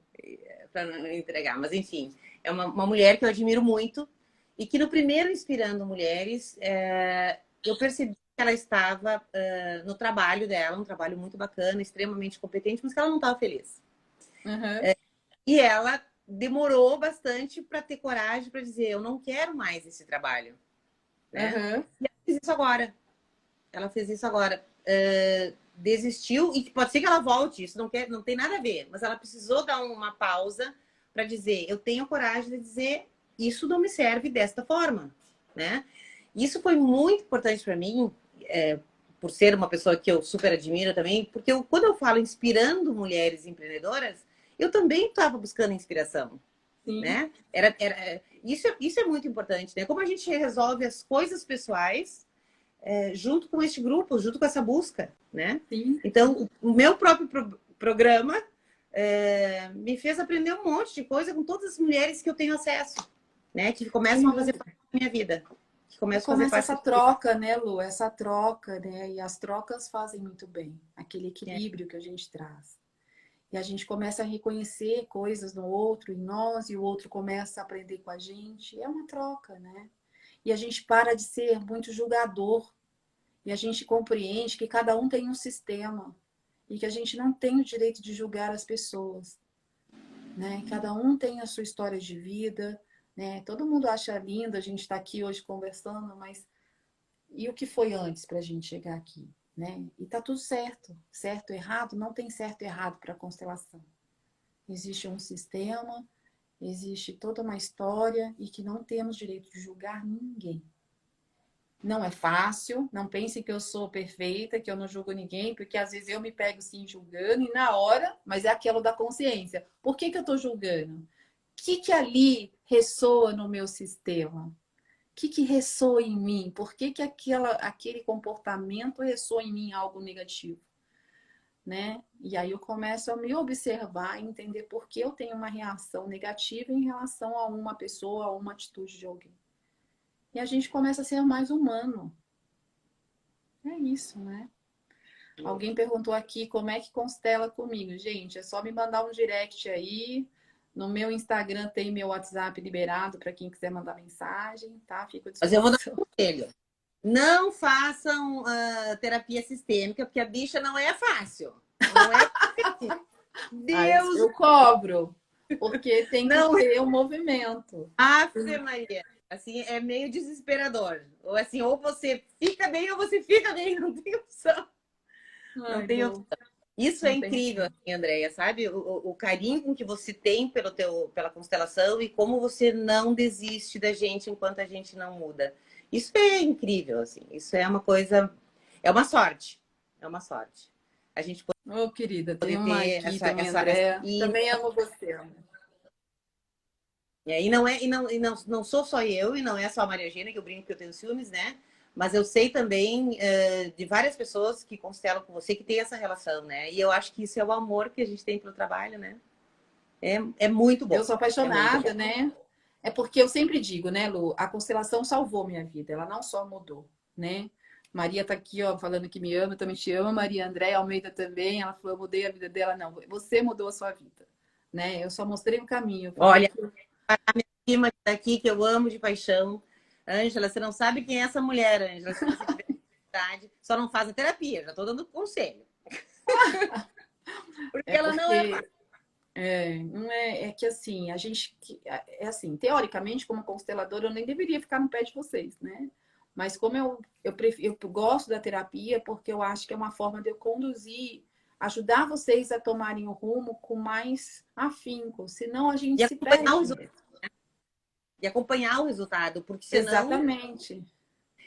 entregar. Mas, enfim, é uma mulher que eu admiro muito e que no primeiro Inspirando Mulheres, eu percebi que ela estava no trabalho dela, um trabalho muito bacana, extremamente competente, mas que ela não estava feliz. Uhum. E ela demorou bastante para ter coragem para dizer, eu não quero mais esse trabalho, né? Uhum. E ela fez isso agora. Ela fez isso agora. Desistiu e pode ser que ela volte, isso não tem nada a ver, mas ela precisou dar uma pausa para dizer, eu tenho coragem de dizer, isso não me serve desta forma, né? Isso foi muito importante para mim, por ser uma pessoa que eu super admiro também, porque quando eu falo inspirando mulheres empreendedoras, eu também estava buscando inspiração, Sim. né? Isso é muito importante, né? Como a gente resolve as coisas pessoais junto com este grupo, junto com essa busca, né? Sim. Então, o meu próprio programa me fez aprender um monte de coisa com todas as mulheres que eu tenho acesso, né? Que começam a fazer parte da minha vida. Que E começam a fazer começa parte essa da minha vida. troca, né, Lu? Essa troca, né? E as trocas fazem muito bem. Aquele equilíbrio que a gente traz. E a gente começa a reconhecer coisas no outro, em nós, e o outro começa a aprender com a gente. É uma troca, né? E a gente para de ser muito julgador. E a gente compreende que cada um tem um sistema. E que a gente não tem o direito de julgar as pessoas, né? Cada um tem a sua história de vida, né? Todo mundo acha lindo a gente estar aqui hoje conversando, mas e o que foi antes para a gente chegar aqui, né? E tá tudo certo. Certo, errado, não tem certo e errado para a constelação. Existe um sistema, existe toda uma história e que não temos direito de julgar ninguém. Não é fácil, não pense que eu sou perfeita, que eu não julgo ninguém, porque às vezes eu me pego sim julgando e na hora, mas é aquilo da consciência. Por que que eu estou julgando? O que ali ressoa no meu sistema? O que ressoa em mim? Por que que aquele comportamento ressoa em mim algo negativo? Né? E aí eu começo a me observar e entender por que eu tenho uma reação negativa em relação a uma pessoa, a uma atitude de alguém. E a gente começa a ser mais humano. É isso, né? Alguém perguntou aqui como é que constela comigo. Gente, é só me mandar um direct aí. No meu Instagram tem meu WhatsApp liberado para quem quiser mandar mensagem, tá? Fico à Mas eu vou dar disposição. um conselho. Não façam terapia sistêmica, porque a bicha não é fácil. Não é fácil. Aí Deus, eu cobro, porque tem que não é. ter o movimento. Ave Maria. Assim, é meio desesperador. Ou assim, ou você fica bem ou você fica bem. Não tem opção. Não Ai, tem Lu, opção. Isso é não tem incrível, como. assim, Andréia, sabe? O carinho com que você tem pela constelação e como você não desiste da gente enquanto a gente não muda. Isso é incrível, assim. Isso é uma coisa, é uma sorte. É uma sorte. A gente Ô, querida, tem poder uma ter aqui também, Andréa. Também amo você, Ana. e não é não sou só eu e não é só a Maria Eugênia que eu brinco que eu tenho ciúmes, né? Mas eu sei também de várias pessoas que constelam com você que tem essa relação, né? E eu acho que isso é o amor que a gente tem pelo trabalho, né? É muito Eu bom. sou É muito apaixonada, bom. né? É porque eu sempre digo, né, Lu? A constelação salvou minha vida. Ela não só mudou, né? Maria tá aqui, ó, falando que me ama, eu também te amo. Maria Andréa Almeida também. Ela falou, eu mudei a vida dela. Não, você mudou a sua vida, né? Eu só mostrei um caminho. Eu falei Olha, que a minha prima que tá aqui, que eu amo de paixão. Ângela, você não sabe quem é essa mulher, Ângela. Se você tiver vontade, só não faz a terapia. Já tô dando conselho. Porque é ela não é fácil. porque não é que assim, a gente é assim, teoricamente, como consteladora, eu nem deveria ficar no pé de vocês, né? Mas como eu gosto da terapia, porque eu acho que é uma forma de eu conduzir, ajudar vocês a tomarem o rumo com mais afinco, senão a gente E se acompanhar o perde. resultado. E acompanhar o resultado, porque senão... Exatamente.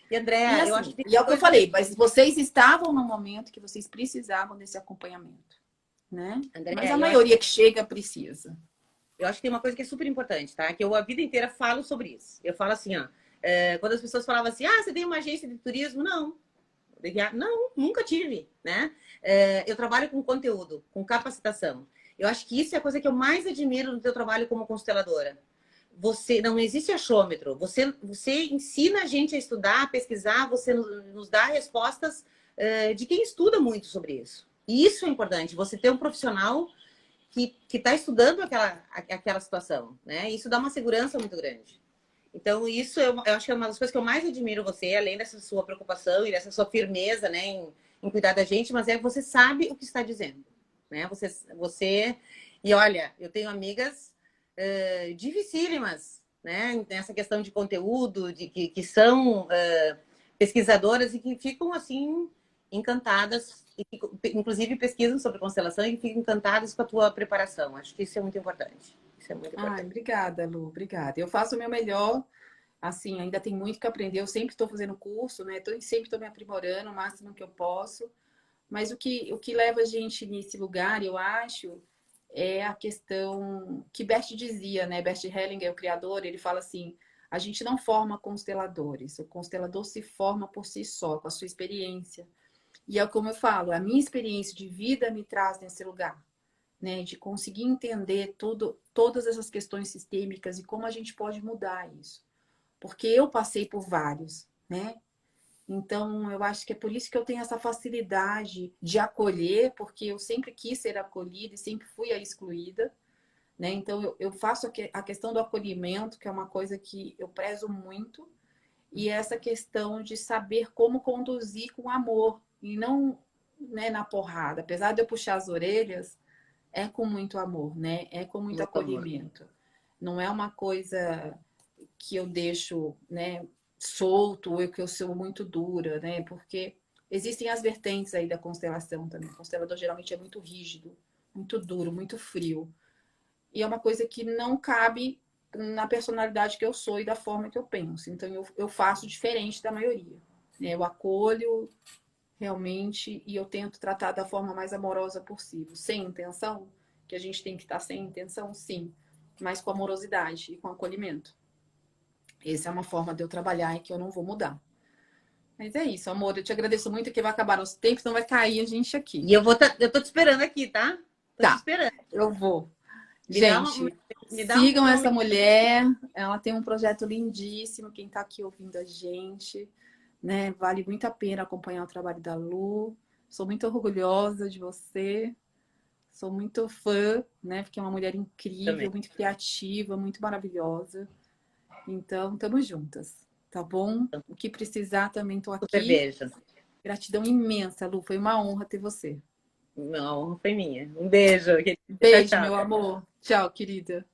E, E Andréa, eu acho assim, que tem e é o que eu coisa... falei, mas vocês estavam no momento que vocês precisavam desse acompanhamento, né? Mas Andréa, a maioria que chega precisa. eu acho que tem uma coisa que é super importante, tá? Que eu a vida inteira falo sobre isso. Eu falo assim, ó, quando as pessoas falavam assim, ah, você tem uma agência de turismo? Não. Não, nunca tive, né? Eu trabalho com conteúdo, com capacitação. Eu acho que isso é a coisa que eu mais admiro no teu trabalho como consteladora. Você não existe achômetro. Você ensina a gente a estudar, a pesquisar, você nos dá respostas de quem estuda muito sobre isso. E isso é importante. Você ter um profissional que está estudando aquela situação, né? Isso dá uma segurança muito grande. Então, isso eu acho que é uma das coisas que eu mais admiro você, além dessa sua preocupação e dessa sua firmeza, né, em cuidar da gente, mas é que você sabe o que está dizendo, né? E olha, eu tenho amigas dificílimas, né, nessa questão de conteúdo, que são pesquisadoras e que ficam assim encantadas, inclusive pesquisam sobre constelação e ficam encantadas com a tua preparação. Acho que isso é muito importante. Isso é muito Ai, importante. obrigada, Lu, obrigada. Eu faço o meu melhor, assim, ainda tem muito que aprender. Eu sempre estou fazendo curso, né? Sempre estou me aprimorando o máximo que eu posso. Mas o que leva a gente nesse lugar, eu acho, é a questão que Bert dizia, né? Bert Hellinger, o criador, ele fala assim: a gente não forma consteladores, o constelador se forma por si só, com a sua experiência. E é como eu falo, a minha experiência de vida me traz nesse lugar, né? De conseguir entender todas essas questões sistêmicas e como a gente pode mudar isso. Porque eu passei por vários, né? Então, eu acho que é por isso que eu tenho essa facilidade de acolher, porque eu sempre quis ser acolhida e sempre fui a excluída, né? Então, eu faço a questão do acolhimento, que é uma coisa que eu prezo muito, e essa questão de saber como conduzir com amor e não, né, na porrada. Apesar de eu puxar as orelhas, é com muito amor, né? É com muito Muito amor. acolhimento. Não é uma coisa que eu deixo, né, solto ou que eu sou muito dura, né? Porque existem as vertentes aí da constelação também. O constelador geralmente é muito rígido, muito duro, muito frio. E é uma coisa que não cabe na personalidade que eu sou e da forma que eu penso. Então eu faço diferente da maioria, né? Eu acolho realmente e eu tento tratar da forma mais amorosa possível, sem intenção, que a gente tem que estar sem intenção, sim, mas com amorosidade e com acolhimento. Essa é uma forma de eu trabalhar e que eu não vou mudar. Mas é isso, amor. Eu te agradeço muito que vai acabar nosso tempo, senão vai cair a gente aqui. E eu tô te esperando aqui, tá? Tô te Tá, esperando. eu vou. Me dá uma, Gente, me dá um sigam essa nome. mulher. Ela tem um projeto lindíssimo. Quem está aqui ouvindo a gente, né? Vale muito a pena acompanhar o trabalho da Lu. Sou muito orgulhosa de você. Sou muito fã, né? Porque é uma mulher Também. incrível, muito criativa, muito maravilhosa. Então, estamos juntas, tá bom? O que precisar, também estou Super aqui. beijo. Gratidão imensa, Lu. Foi uma honra ter você. A honra foi minha. Um beijo. Tchau, Beijo, tchau. meu amor. Tchau, querida.